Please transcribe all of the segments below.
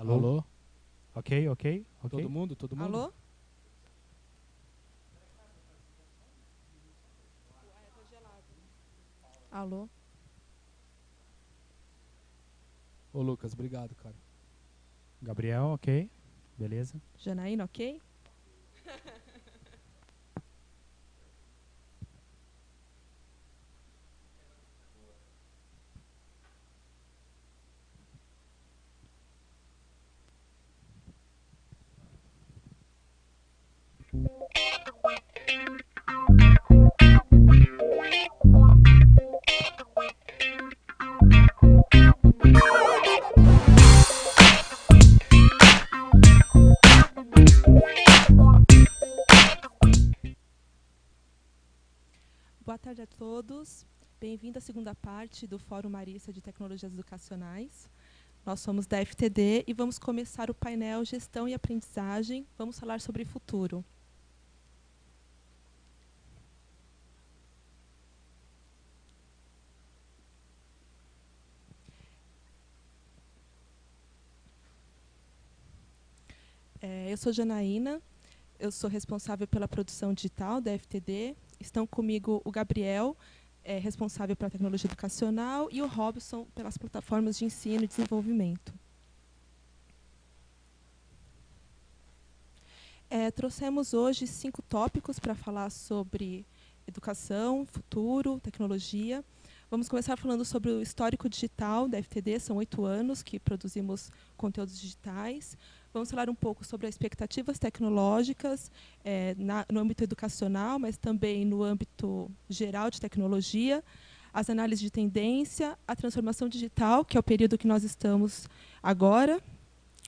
Alô? Alô? Ok, ok, ok. Todo mundo? Todo mundo? Alô? Alô? Ô, Lucas, obrigado, cara. Gabriel, ok. Beleza. Janaína, ok? Boa tarde a todos. Bem-vindo à segunda parte do Fórum Marista de Tecnologias Educacionais. Nós somos da FTD e vamos começar o painel Gestão e Aprendizagem. Vamos falar sobre futuro. Eu sou Janaína, eu sou responsável pela produção digital da FTD. Estão comigo o Gabriel, responsável pela tecnologia educacional, e o Robson, pelas plataformas de ensino e desenvolvimento. Trouxemos hoje 5 tópicos para falar sobre educação, futuro, tecnologia. Vamos começar falando sobre o histórico digital da FTD, são 8 anos que produzimos conteúdos digitais. Vamos falar um pouco sobre as expectativas tecnológicas no âmbito educacional, mas também no âmbito geral de tecnologia, as análises de tendência, a transformação digital, que é o período que nós estamos agora,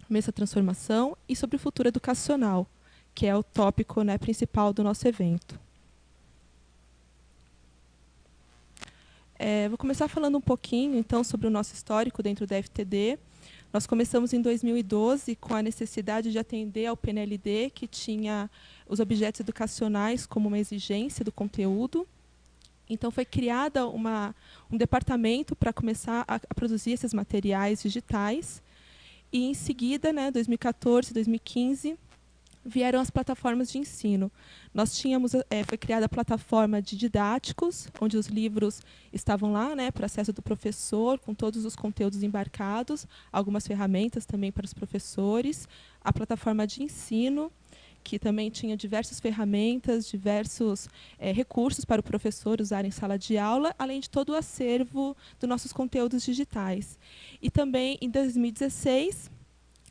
essa transformação, e sobre o futuro educacional, que é o tópico, né, principal do nosso evento. Vou começar falando um pouquinho, então, sobre o nosso histórico dentro da FTD. Nós começamos em 2012 com a necessidade de atender ao PNLD, que tinha os objetos educacionais como uma exigência do conteúdo. Então, foi criada um departamento para começar a produzir esses materiais digitais. E, em seguida, né, 2014, 2015, vieram as plataformas de ensino. Nós tínhamos, foi criada a plataforma de didáticos, onde os livros estavam lá, né, para acesso do professor, com todos os conteúdos embarcados, algumas ferramentas também para os professores. A plataforma de ensino, que também tinha diversas ferramentas, diversos recursos para o professor usar em sala de aula, além de todo o acervo dos nossos conteúdos digitais. E também, em 2016,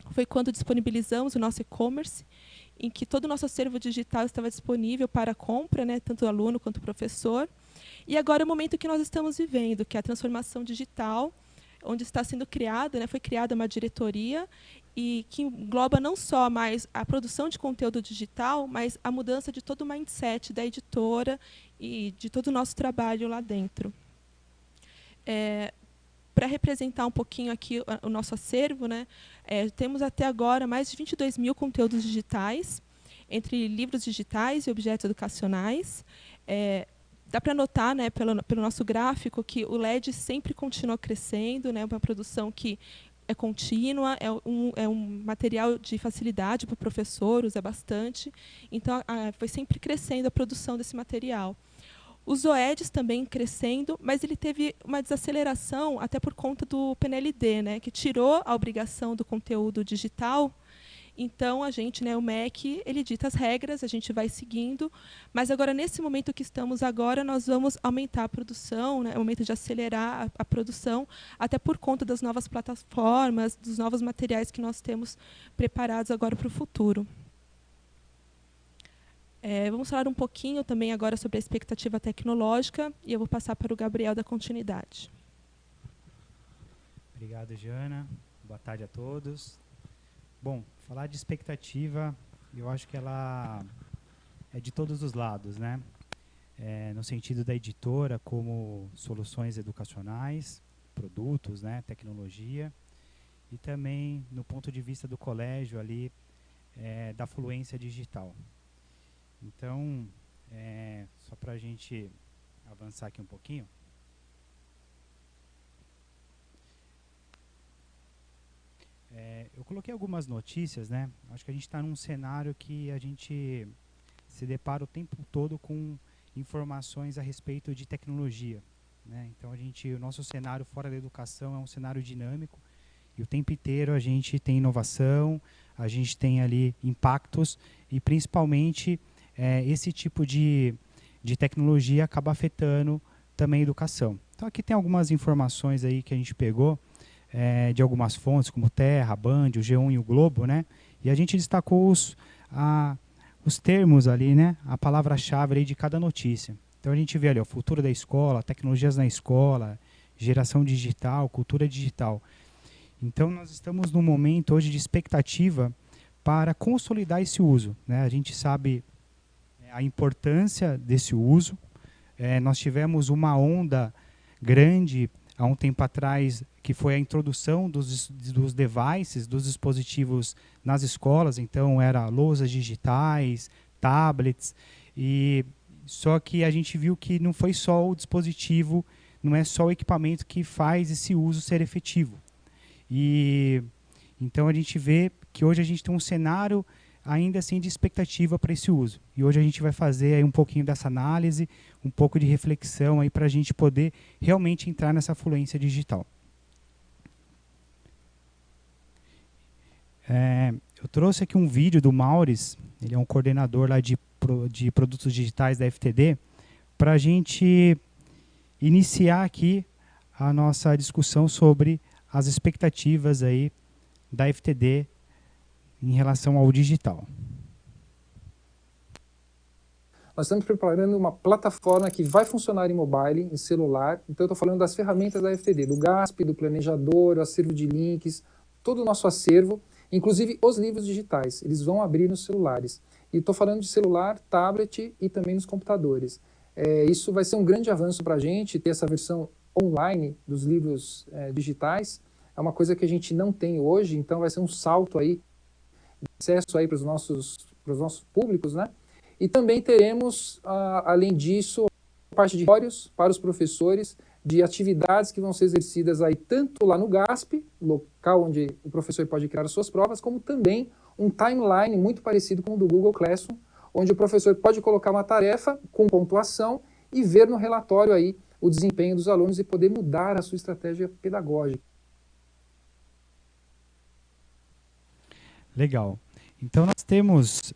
foi quando disponibilizamos o nosso e-commerce, em que todo o nosso acervo digital estava disponível para compra, né, tanto o aluno quanto o professor. E agora é o momento que nós estamos vivendo, que é a transformação digital, onde está sendo criada, né, foi criada uma diretoria e que engloba não só mais a produção de conteúdo digital, mas a mudança de todo o mindset da editora e de todo o nosso trabalho lá dentro. Para representar um pouquinho aqui o nosso acervo, né, temos até agora mais de 22 mil conteúdos digitais, entre livros digitais e objetos educacionais. Dá para notar, né, pelo nosso gráfico, que o LED sempre continua crescendo, né, uma produção que é contínua, é um material de facilidade para o professor, usa bastante. Então, foi sempre crescendo a produção desse material. Os OEDs também crescendo, mas ele teve uma desaceleração até por conta do PNLD, né, que tirou a obrigação do conteúdo digital. Então, a gente, né, o MEC, ele dita as regras, a gente vai seguindo, mas agora, nesse momento que estamos agora, nós vamos aumentar a produção, né, é o momento de acelerar a produção, até por conta das novas plataformas, dos novos materiais que nós temos preparados agora para o futuro. Vamos falar um pouquinho também agora sobre a expectativa tecnológica e eu vou passar para o Gabriel da continuidade. Obrigado, Jana. Boa tarde a todos. Bom, falar de expectativa, eu acho que ela é de todos os lados, né? No sentido da editora, como soluções educacionais, produtos, né, tecnologia, e também no ponto de vista do colégio ali, da fluência digital. Então, só para a gente avançar aqui um pouquinho. eu coloquei algumas notícias, né? Acho que a gente está num cenário que a gente se depara o tempo todo com informações a respeito de tecnologia, né? Então o nosso cenário fora da educação é um cenário dinâmico e o tempo inteiro a gente tem inovação, a gente tem ali impactos e principalmente esse tipo de tecnologia acaba afetando também a educação. Então aqui tem algumas informações aí que a gente pegou de algumas fontes, como Terra, Band, o G1 e o Globo, né? E a gente destacou os termos ali, né? A palavra-chave de cada notícia. Então a gente vê ali o futuro da escola, tecnologias na escola, geração digital, cultura digital. Então nós estamos num momento hoje de expectativa para consolidar esse uso, né? A gente sabe a importância desse uso. Nós tivemos uma onda grande há um tempo atrás, que foi a introdução dos devices, dos dispositivos nas escolas. Então era lousas digitais, tablets, só que a gente viu que não foi só o dispositivo, não é só o equipamento que faz esse uso ser efetivo. Então a gente vê que hoje a gente tem um cenário ainda assim de expectativa para esse uso. E hoje a gente vai fazer aí um pouquinho dessa análise, um pouco de reflexão aí para a gente poder realmente entrar nessa fluência digital. Eu trouxe aqui um vídeo do Mauris, ele é um coordenador lá de produtos digitais da FTD, para a gente iniciar aqui a nossa discussão sobre as expectativas aí da FTD em relação ao digital. Nós estamos preparando uma plataforma que vai funcionar em mobile, em celular. Então eu estou falando das ferramentas da FTD, do GASP, do planejador, o acervo de links, todo o nosso acervo, inclusive os livros digitais. Eles vão abrir nos celulares. E estou falando de celular, tablet e também nos computadores. Isso vai ser um grande avanço para a gente, ter essa versão online dos livros digitais. É uma coisa que a gente não tem hoje, então vai ser um salto aí, acesso aí para os nossos públicos, né? E também teremos, além disso, a parte de tutoriais para os professores, de atividades que vão ser exercidas aí tanto lá no GASP, local onde o professor pode criar as suas provas, como também um timeline muito parecido com o do Google Classroom, onde o professor pode colocar uma tarefa com pontuação e ver no relatório aí o desempenho dos alunos e poder mudar a sua estratégia pedagógica. Legal. Então nós temos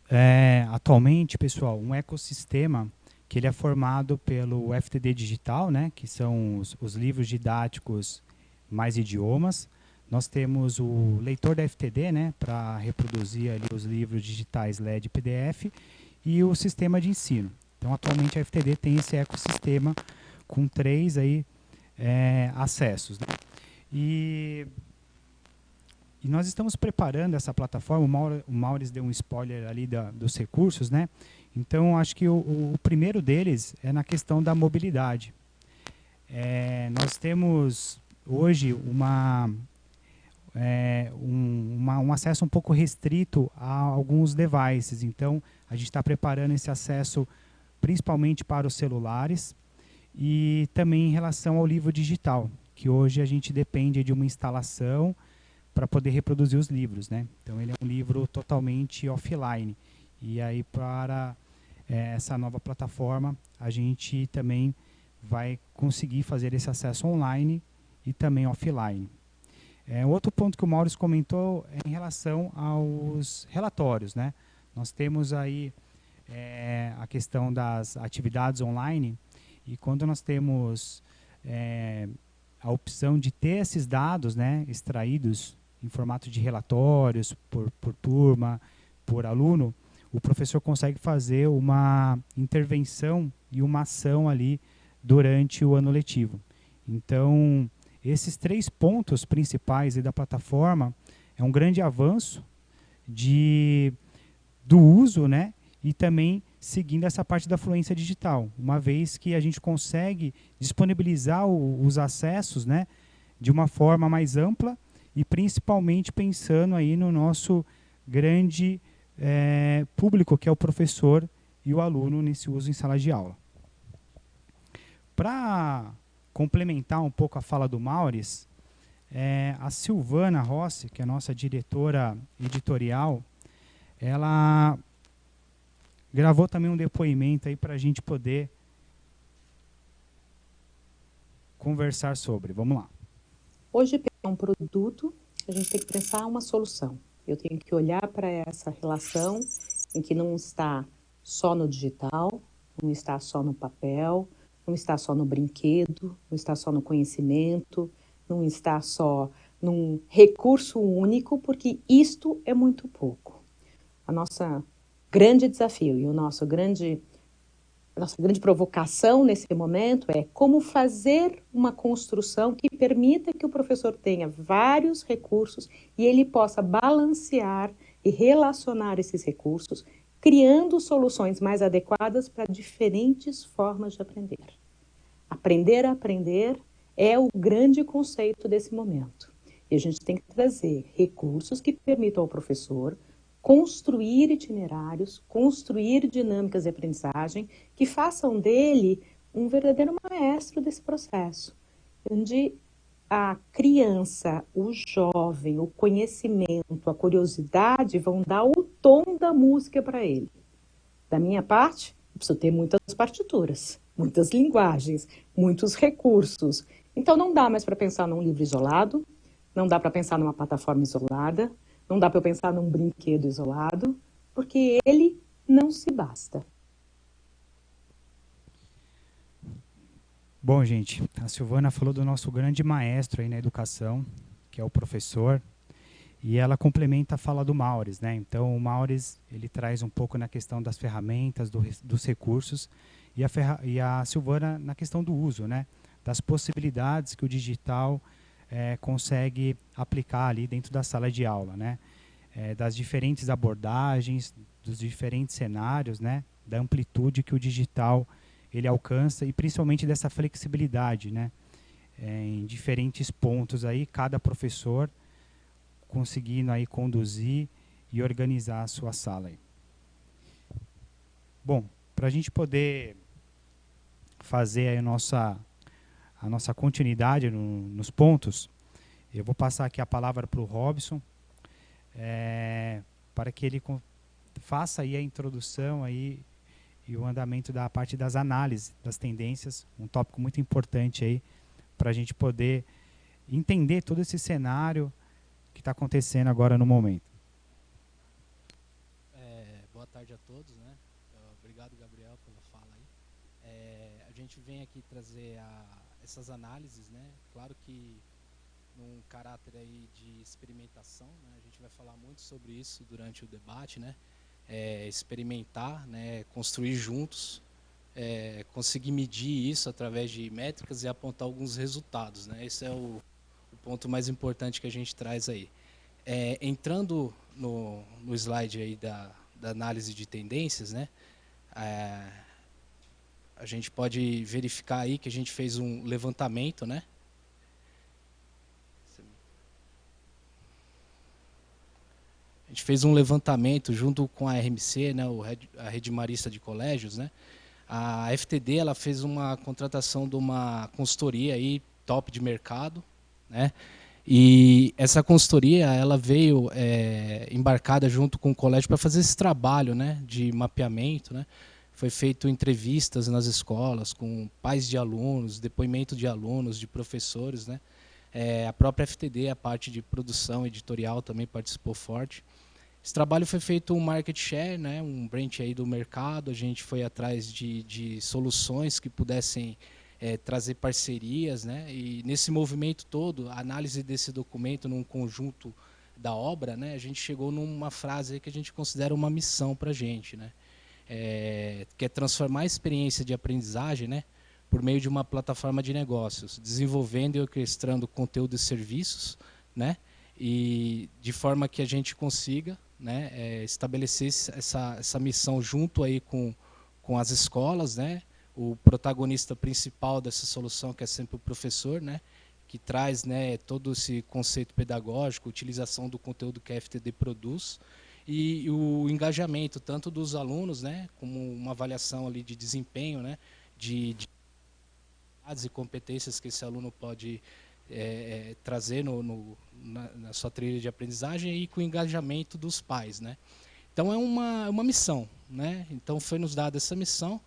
atualmente, pessoal, um ecossistema que ele é formado pelo FTD Digital, né, que são os livros didáticos mais idiomas. Nós temos o leitor da FTD, né, para reproduzir ali os livros digitais LED e PDF, e o sistema de ensino. Então atualmente a FTD tem esse ecossistema com 3 aí, acessos, né? E nós estamos preparando essa plataforma. O Mauris deu um spoiler ali dos recursos, né? Então, acho que o primeiro deles é na questão da mobilidade. Nós temos hoje um acesso um pouco restrito a alguns devices. Então, a gente está preparando esse acesso principalmente para os celulares e também em relação ao livro digital, que hoje a gente depende de uma instalação para poder reproduzir os livros, né? Então ele é um livro totalmente offline. E aí para essa nova plataforma a gente também vai conseguir fazer esse acesso online e também offline. Outro ponto que o Maurício comentou é em relação aos relatórios, né? Nós temos aí a questão das atividades online, e quando nós temos a opção de ter esses dados, né, extraídos em formato de relatórios, por turma, por aluno, o professor consegue fazer uma intervenção e uma ação ali durante o ano letivo. Então, esses 3 pontos principais da plataforma é um grande avanço do uso, né, e também seguindo essa parte da fluência digital, uma vez que a gente consegue disponibilizar os acessos, né, de uma forma mais ampla, e principalmente pensando aí no nosso grande público, que é o professor e o aluno nesse uso em sala de aula. Para complementar um pouco a fala do Mauris, A Silvana Rossi, que é a nossa diretora editorial, ela gravou também um depoimento aí para a gente poder conversar sobre. Vamos lá. Hoje, pensar um produto, a gente tem que pensar uma solução. Eu tenho que olhar para essa relação em que não está só no digital, não está só no papel, não está só no brinquedo, não está só no conhecimento, não está só num recurso único, porque isto é muito pouco. A nossa grande desafio e a nossa grande provocação nesse momento é como fazer uma construção que permita que o professor tenha vários recursos e ele possa balancear e relacionar esses recursos, criando soluções mais adequadas para diferentes formas de aprender. Aprender a aprender é o grande conceito desse momento. E a gente tem que trazer recursos que permitam ao professor construir itinerários, construir dinâmicas de aprendizagem que façam dele um verdadeiro maestro desse processo, onde a criança, o jovem, o conhecimento, a curiosidade vão dar o tom da música para ele. Da minha parte, eu preciso ter muitas partituras, muitas linguagens, muitos recursos. Então não dá mais para pensar num livro isolado, não dá para pensar numa plataforma isolada, não dá para eu pensar num brinquedo isolado, porque ele não se basta. Bom, gente, a Silvana falou do nosso grande maestro aí na educação, que é o professor, e ela complementa a fala do Mauris, né? Então, o Mauris, ele traz um pouco na questão das ferramentas, dos recursos, e a Silvana na questão do uso, né? Das possibilidades que o digital consegue aplicar ali dentro da sala de aula, né? Das diferentes abordagens, dos diferentes cenários, né? Da amplitude que o digital ele alcança e principalmente dessa flexibilidade, né? Em diferentes pontos aí, cada professor conseguindo aí conduzir e organizar a sua sala aí. Bom, para a gente poder fazer aí a nossa continuidade nos pontos, eu vou passar aqui a palavra para o Robson, para que ele faça aí a introdução aí e o andamento da parte das análises das tendências, um tópico muito importante aí para a gente poder entender todo esse cenário que está acontecendo agora no momento. Boa tarde a todos, né? Obrigado, Gabriel, pela fala aí. A gente vem aqui trazer essas análises, né? Claro que num caráter aí de experimentação, né? A gente vai falar muito sobre isso durante o debate, né? Experimentar, né? Construir juntos, conseguir medir isso através de métricas e apontar alguns resultados, né? Esse é o ponto mais importante que a gente traz aí. Entrando no slide aí da análise de tendências, né? A gente pode verificar aí que a gente fez um levantamento, né? A gente fez um levantamento junto com a RMC, né, a Rede Marista de Colégios, né? A FTD ela fez uma contratação de uma consultoria aí top de mercado, né? E essa consultoria ela veio embarcada junto com o colégio para fazer esse trabalho, né, de mapeamento, né? Foi feito entrevistas nas escolas com pais de alunos, depoimento de alunos, de professores, né? A própria FTD, a parte de produção editorial também participou forte. Esse trabalho foi feito um market share, né, um branch aí do mercado. A gente foi atrás de soluções que pudessem trazer parcerias, né? E nesse movimento todo, a análise desse documento num conjunto da obra, né, a gente chegou numa frase que a gente considera uma missão para a gente, né? Que é transformar a experiência de aprendizagem, né, por meio de uma plataforma de negócios, desenvolvendo e orquestrando conteúdo e serviços, né, e de forma que a gente consiga, né, estabelecer essa missão junto aí com as escolas, né, o protagonista principal dessa solução, que é sempre o professor, né, que traz, né, todo esse conceito pedagógico, utilização do conteúdo que a FTD produz, e o engajamento tanto dos alunos, né, como uma avaliação ali de desempenho, né, de e competências que esse aluno pode trazer na sua trilha de aprendizagem e com o engajamento dos pais, né? Então é uma missão, né? Então foi nos dada essa missão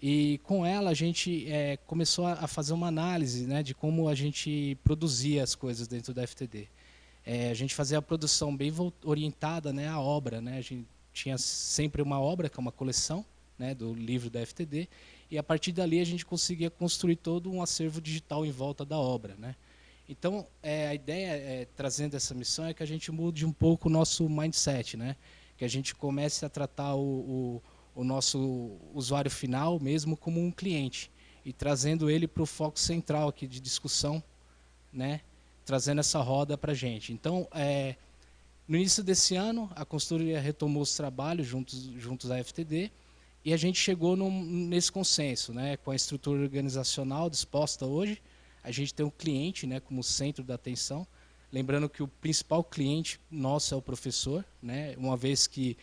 e com ela a gente começou a fazer uma análise, né, de como a gente produzia as coisas dentro da FTD. A gente fazia a produção bem orientada, né, à obra, né? A gente tinha sempre uma obra, que é uma coleção, né, do livro da FTD, e a partir dali a gente conseguia construir todo um acervo digital em volta da obra, né? Então, a ideia, trazendo essa missão, é que a gente mude um pouco o nosso mindset, né? Que a gente comece a tratar o nosso usuário final mesmo como um cliente, e trazendo ele para o foco central aqui de discussão, né? Trazendo essa roda para a gente. Então, no início desse ano, a consultoria retomou os trabalhos juntos à FTD, e a gente chegou nesse consenso, né, com a estrutura organizacional disposta hoje. A gente tem o cliente, né, como centro da atenção, lembrando que o principal cliente nosso é o professor, né, uma vez que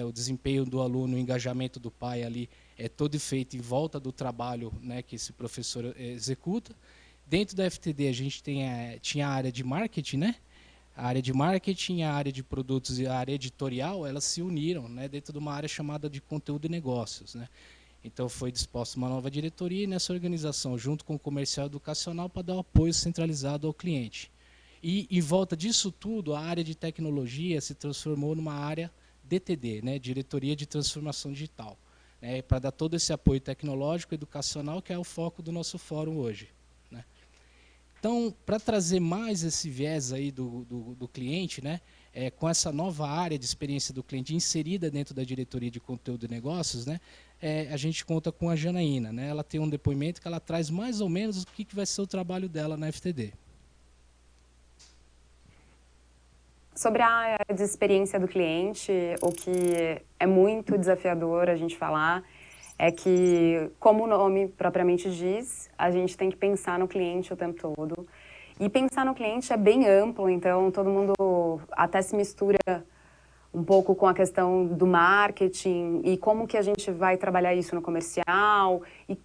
o desempenho do aluno, o engajamento do pai ali é todo feito em volta do trabalho, né, que esse professor executa. Dentro da FTD a gente tinha a área de marketing, né? A área de marketing, a área de produtos e a área editorial, elas se uniram, né, dentro de uma área chamada de conteúdo e negócios, né? Então foi disposta uma nova diretoria e nessa organização, junto com o comercial educacional, para dar um apoio centralizado ao cliente. E em volta disso tudo, a área de tecnologia se transformou numa área DTD, né, Diretoria de Transformação Digital, né, para dar todo esse apoio tecnológico e educacional, que é o foco do nosso fórum hoje. Então, para trazer mais esse viés aí do cliente, né, com essa nova área de experiência do cliente inserida dentro da diretoria de conteúdo e negócios, né, a gente conta com a Janaína, né? Ela tem um depoimento que ela traz mais ou menos o que vai ser o trabalho dela na FTD. Sobre a área de experiência do cliente, o que é muito desafiador a gente falar é que, como o nome propriamente diz, a gente tem que pensar no cliente o tempo todo. E pensar no cliente é bem amplo, então todo mundo até se mistura um pouco com a questão do marketing e como que a gente vai trabalhar isso no comercial. E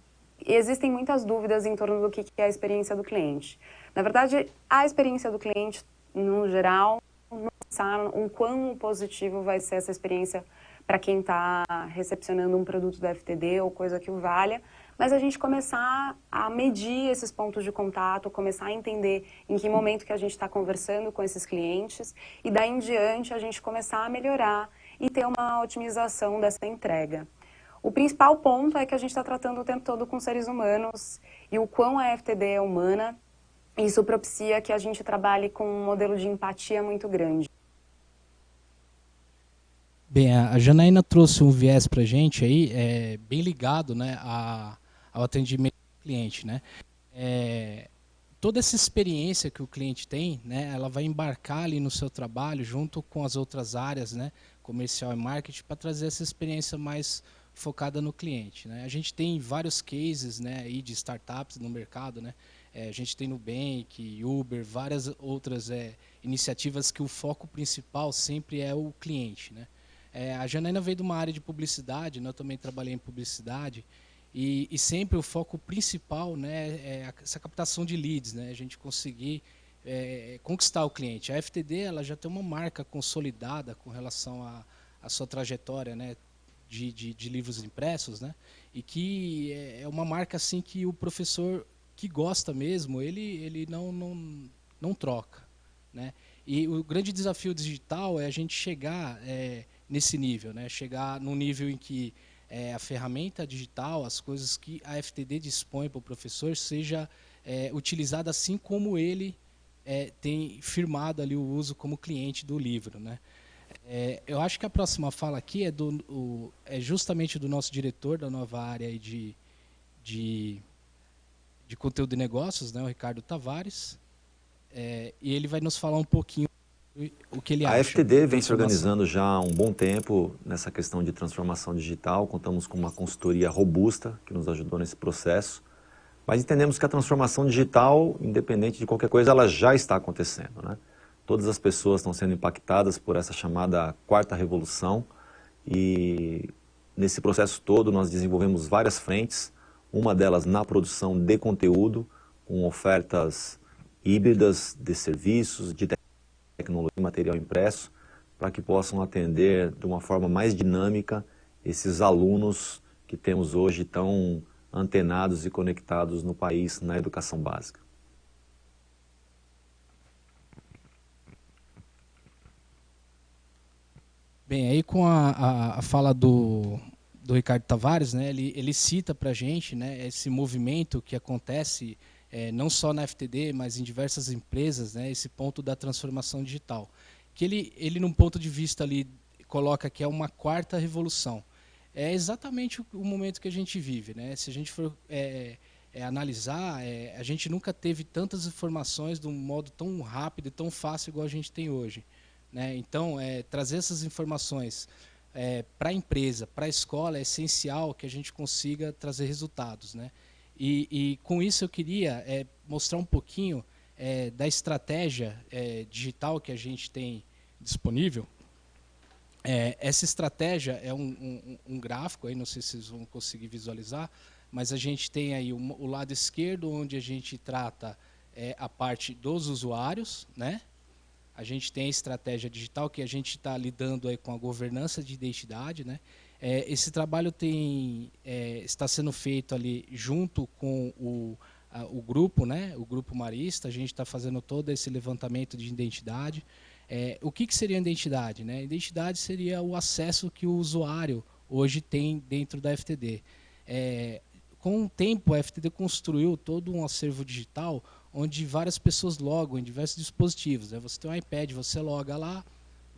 existem muitas dúvidas em torno do que é a experiência do cliente. Na verdade, a experiência do cliente, no geral, não sabe o quão positivo vai ser essa experiência para quem está recepcionando um produto da FTD ou coisa que o valha, mas a gente começar a medir esses pontos de contato, começar a entender em que momento que a gente está conversando com esses clientes e daí em diante a gente começar a melhorar e ter uma otimização dessa entrega. O principal ponto é que a gente está tratando o tempo todo com seres humanos e o quão a FTD é humana, isso propicia que a gente trabalhe com um modelo de empatia muito grande. Bem, a Janaína trouxe um viés para a gente aí, bem ligado, né, ao atendimento do cliente, né? Toda essa experiência que o cliente tem, né, ela vai embarcar ali no seu trabalho junto com as outras áreas, né, comercial e marketing, para trazer essa experiência mais focada no cliente, né? A gente tem vários cases, né, aí de startups no mercado, né? A gente tem Nubank, Uber, várias outras iniciativas que o foco principal sempre é o cliente, né? A Janaína veio de uma área de publicidade, né? Eu também trabalhei em publicidade, e sempre o foco principal, né, é essa captação de leads, né? A gente conseguir conquistar o cliente. A FTD ela já tem uma marca consolidada com relação à sua trajetória, né, de livros impressos, né? E que é uma marca assim que o professor que gosta mesmo, ele não troca, né? E o grande desafio digital é a gente chegar nesse nível, né? Chegar num nível em que a ferramenta digital, as coisas que a FTD dispõe para o professor, seja utilizada assim como ele tem firmado ali o uso como cliente do livro, né? Eu acho que a próxima fala aqui é justamente do nosso diretor da nova área aí de conteúdo e negócios, né, o Ricardo Tavares, e ele vai nos falar um pouquinho o que ele acha. A FTD vem se organizando já há um bom tempo nessa questão de transformação digital, contamos com uma consultoria robusta que nos ajudou nesse processo, mas entendemos que a transformação digital, independente de qualquer coisa, ela já está acontecendo, né? Todas as pessoas estão sendo impactadas por essa chamada quarta revolução e nesse processo todo nós desenvolvemos várias frentes, uma delas na produção de conteúdo, com ofertas híbridas de serviços, de tecnologia e material impresso, para que possam atender de uma forma mais dinâmica esses alunos que temos hoje tão antenados e conectados no país na educação básica. Bem, aí com a fala do Ricardo Tavares, né, ele cita para a gente, né, esse movimento que acontece não só na FTD, mas em diversas empresas, né, esse ponto da transformação digital. Que ele num ponto de vista ali, coloca que é uma quarta revolução. É exatamente o momento que a gente vive, né? Se a gente for analisar, a gente nunca teve tantas informações de um modo tão rápido e tão fácil igual a gente tem hoje, né? Então, trazer essas informações para a empresa, para a escola, é essencial que a gente consiga trazer resultados, né? E com isso eu queria mostrar um pouquinho da estratégia digital que a gente tem disponível. Essa estratégia é um gráfico, aí não sei se vocês vão conseguir visualizar, mas a gente tem aí o lado esquerdo, onde a gente trata a parte dos usuários, né? A gente tem a estratégia digital, que a gente está lidando aí com a governança de identidade, né? Esse trabalho está sendo feito ali junto com o grupo, né? O grupo Marista. A gente está fazendo todo esse levantamento de identidade. O que seria a identidade, né? Identidade seria o acesso que o usuário hoje tem dentro da FTD. Com o tempo, a FTD construiu todo um acervo digital onde várias pessoas logam em diversos dispositivos, né? Você tem um iPad, você loga lá.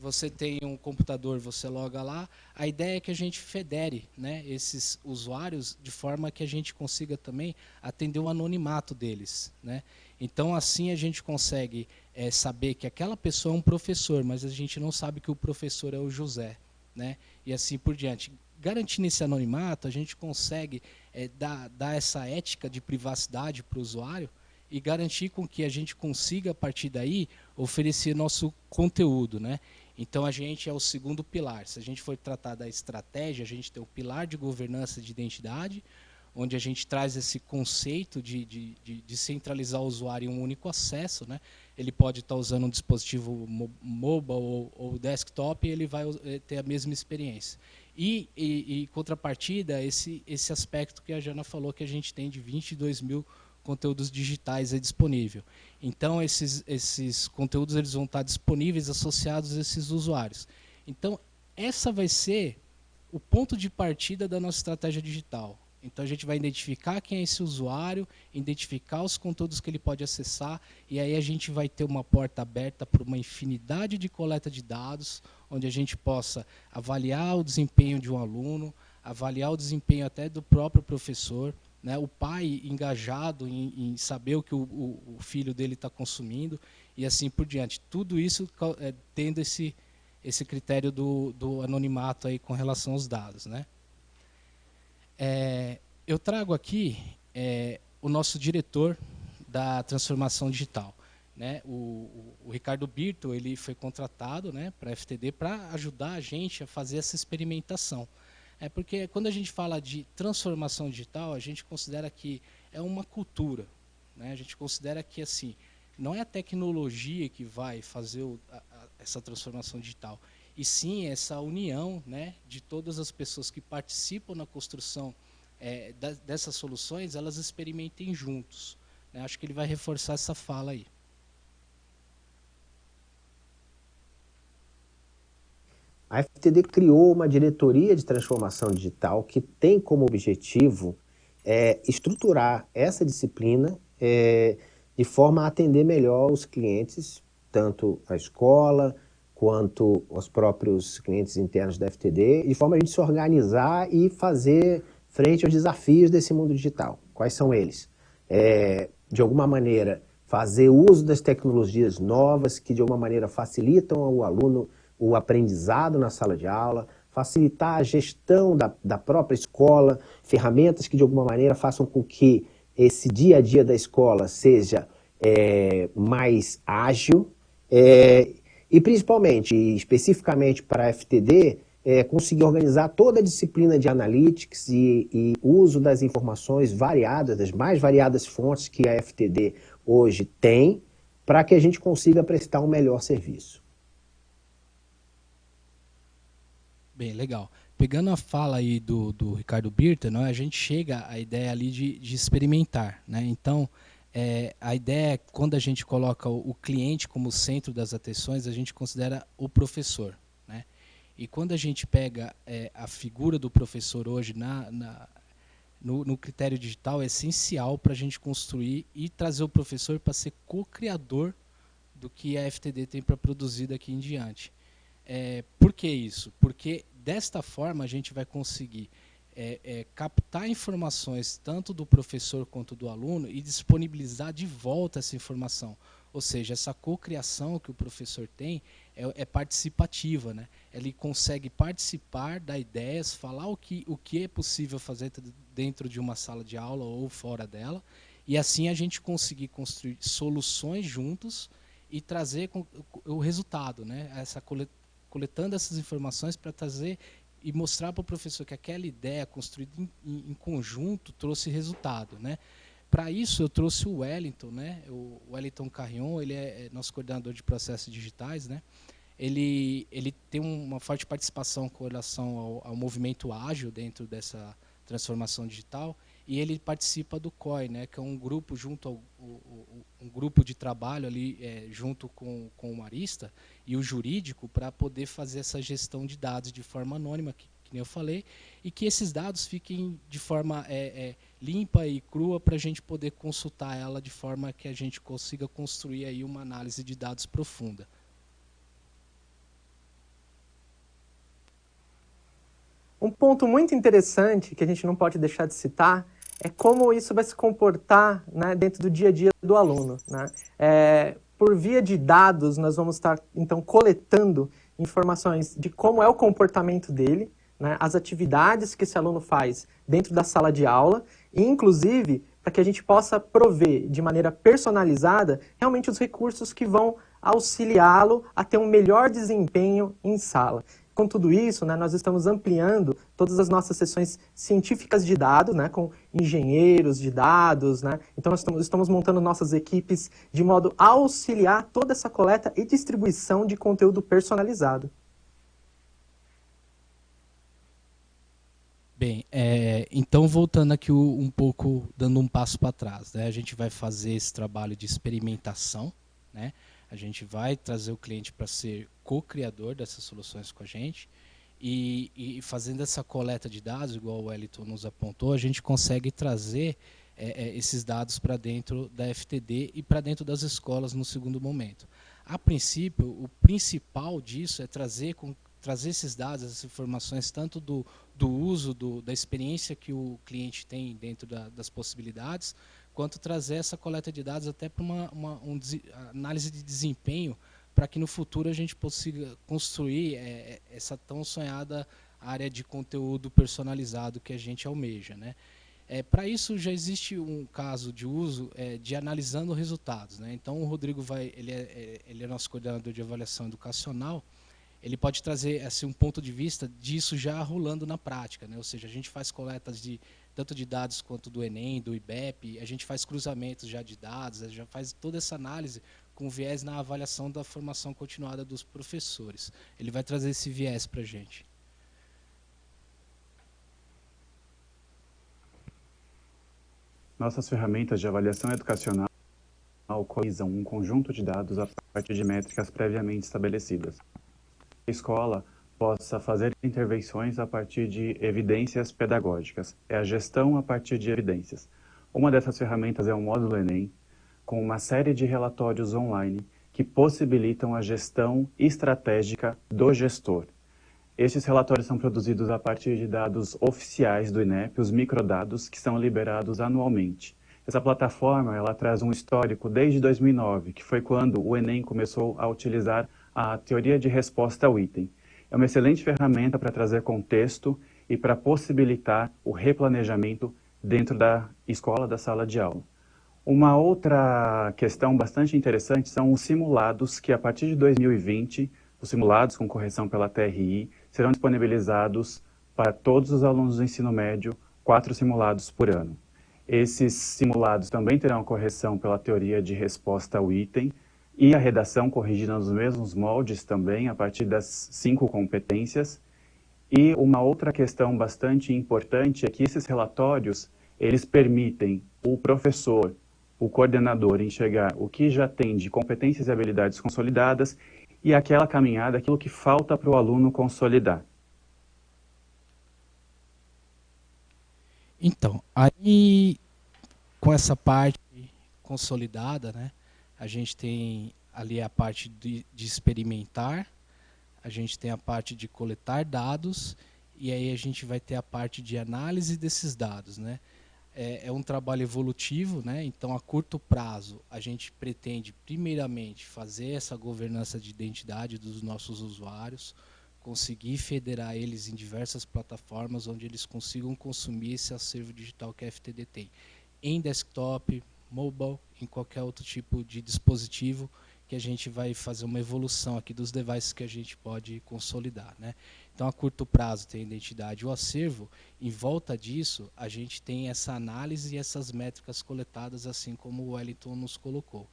Você tem um computador, você loga lá. A ideia é que a gente federe, né, esses usuários de forma que a gente consiga também atender o anonimato deles, né? Então, assim, a gente consegue saber que aquela pessoa é um professor, mas a gente não sabe que o professor é o José, né? E assim por diante. Garantindo esse anonimato, a gente consegue dar essa ética de privacidade para o usuário e garantir com que a gente consiga, a partir daí, oferecer nosso conteúdo, né? Então, a gente é o segundo pilar. Se a gente for tratar da estratégia, a gente tem o pilar de governança de identidade, onde a gente traz esse conceito de centralizar o usuário em um único acesso, né? Ele pode estar usando um dispositivo mobile ou desktop e ele vai ter a mesma experiência. E contrapartida, esse aspecto que a Jana falou, que a gente tem de 22 mil conteúdos digitais disponível. Então, esses conteúdos eles vão estar disponíveis associados a esses usuários. Então, essa vai ser o ponto de partida da nossa estratégia digital. Então, a gente vai identificar quem é esse usuário, identificar os conteúdos que ele pode acessar, e aí a gente vai ter uma porta aberta para uma infinidade de coleta de dados, onde a gente possa avaliar o desempenho de um aluno, avaliar o desempenho até do próprio professor, né, o pai engajado em saber o que o filho dele está consumindo e assim por diante. Tudo isso tendo esse critério do anonimato aí com relação aos dados, né? Eu trago aqui o nosso diretor da transformação digital, né? O Ricardo Birto, ele foi contratado, né, para a FTD para ajudar a gente a fazer essa experimentação. Porque quando a gente fala de transformação digital, a gente considera que é uma cultura, né? A gente considera que assim, não é a tecnologia que vai fazer essa transformação digital, e sim essa união, né, de todas as pessoas que participam na construção dessas soluções, elas experimentem juntos, né? Acho que ele vai reforçar essa fala aí. A FTD criou uma diretoria de transformação digital que tem como objetivo estruturar essa disciplina de forma a atender melhor os clientes, tanto a escola quanto os próprios clientes internos da FTD, de forma a gente se organizar e fazer frente aos desafios desse mundo digital. Quais são eles? De alguma maneira, fazer uso das tecnologias novas que de alguma maneira facilitam ao aluno o aprendizado na sala de aula, facilitar a gestão da própria escola, ferramentas que de alguma maneira façam com que esse dia a dia da escola seja mais ágil e principalmente, especificamente para a FTD, conseguir organizar toda a disciplina de analytics e uso das informações variadas, das mais variadas fontes que a FTD hoje tem, para que a gente consiga prestar um melhor serviço. Bem, legal. Pegando a fala aí do Ricardo Birta, né, a gente chega à ideia ali de experimentar, né? Então, a ideia é, quando a gente coloca o cliente como centro das atenções, a gente considera o professor, né? E quando a gente pega a figura do professor hoje no critério digital, é essencial para a gente construir e trazer o professor para ser co-criador do que a FTD tem para produzir daqui em diante. Por que isso? Porque desta forma a gente vai conseguir captar informações tanto do professor quanto do aluno e disponibilizar de volta essa informação. Ou seja, essa cocriação que o professor tem é participativa, né? Ele consegue participar das ideias, falar o que é possível fazer dentro de uma sala de aula ou fora dela, e assim a gente conseguir construir soluções juntos e trazer o resultado, né? Coletando essas informações para trazer e mostrar para o professor que aquela ideia construída em conjunto trouxe resultado, né? Para isso eu trouxe o Wellington, né? O Wellington Carrion, ele é nosso coordenador de processos digitais, né? Ele tem uma forte participação com relação ao movimento ágil dentro dessa transformação digital, e ele participa do COI, né, que é um grupo um grupo de trabalho ali junto com o Marista e o jurídico para poder fazer essa gestão de dados de forma anônima, que nem eu falei, e que esses dados fiquem de forma limpa e crua para a gente poder consultar ela de forma que a gente consiga construir aí uma análise de dados profunda. Um ponto muito interessante que a gente não pode deixar de citar é como isso vai se comportar, né, dentro do dia a dia do aluno, né? Por via de dados, nós vamos estar, então, coletando informações de como é o comportamento dele, né, as atividades que esse aluno faz dentro da sala de aula, e, inclusive, para que a gente possa prover de maneira personalizada realmente os recursos que vão auxiliá-lo a ter um melhor desempenho em sala. Com tudo isso, né, nós estamos ampliando todas as nossas sessões científicas de dados, né, com engenheiros de dados, né? Então nós estamos montando nossas equipes de modo a auxiliar toda essa coleta e distribuição de conteúdo personalizado. Bem, então voltando aqui um pouco, dando um passo para trás, né, a gente vai fazer esse trabalho de experimentação, né? A gente vai trazer o cliente para ser co-criador dessas soluções com a gente, e fazendo essa coleta de dados, igual o Wellington nos apontou, a gente consegue trazer esses dados para dentro da FTD e para dentro das escolas no segundo momento. A princípio, o principal disso é trazer esses dados, essas informações, tanto do uso, da experiência que o cliente tem dentro das possibilidades, quanto trazer essa coleta de dados até para uma análise de desempenho, para que no futuro a gente consiga construir essa tão sonhada área de conteúdo personalizado que a gente almeja, né? Para isso já existe um caso de uso de analisando resultados, né? Então o Rodrigo ele é nosso coordenador de avaliação educacional. Ele pode trazer assim, um ponto de vista disso já rolando na prática, né? Ou seja, a gente faz coletas tanto de dados quanto do Enem, do IBEP, a gente faz cruzamentos já de dados, a gente já faz toda essa análise com viés na avaliação da formação continuada dos professores. Ele vai trazer esse viés para a gente. Nossas ferramentas de avaliação educacional coletam um conjunto de dados a partir de métricas previamente estabelecidas. A escola possa fazer intervenções a partir de evidências pedagógicas. É a gestão a partir de evidências. Uma dessas ferramentas é o módulo Enem, com uma série de relatórios online que possibilitam a gestão estratégica do gestor. Estes relatórios são produzidos a partir de dados oficiais do INEP, os microdados, que são liberados anualmente. Essa plataforma ela traz um histórico desde 2009, que foi quando o Enem começou a utilizar a teoria de resposta ao item. É uma excelente ferramenta para trazer contexto e para possibilitar o replanejamento dentro da escola, da sala de aula. Uma outra questão bastante interessante são os simulados que, a partir de 2020, os simulados com correção pela TRI, serão disponibilizados para todos os alunos do ensino médio, 4 simulados por ano. Esses simulados também terão correção pela teoria de resposta ao item, e a redação corrigida nos mesmos moldes também, a partir das 5 competências. E uma outra questão bastante importante é que esses relatórios, eles permitem o professor, o coordenador, enxergar o que já tem de competências e habilidades consolidadas e aquela caminhada, aquilo que falta para o aluno consolidar. Então, aí com essa parte consolidada, né, a gente tem ali a parte de experimentar, a gente tem a parte de coletar dados, e aí a gente vai ter a parte de análise desses dados, né? É um trabalho evolutivo, né? Então, a curto prazo, a gente pretende, primeiramente, fazer essa governança de identidade dos nossos usuários, conseguir federar eles em diversas plataformas onde eles consigam consumir esse acervo digital que a FTD tem, em desktop, mobile, em qualquer outro tipo de dispositivo, que a gente vai fazer uma evolução aqui dos devices que a gente pode consolidar, né? Então, a curto prazo tem a identidade e o acervo. Em volta disso, a gente tem essa análise e essas métricas coletadas, assim como o Wellington nos colocou.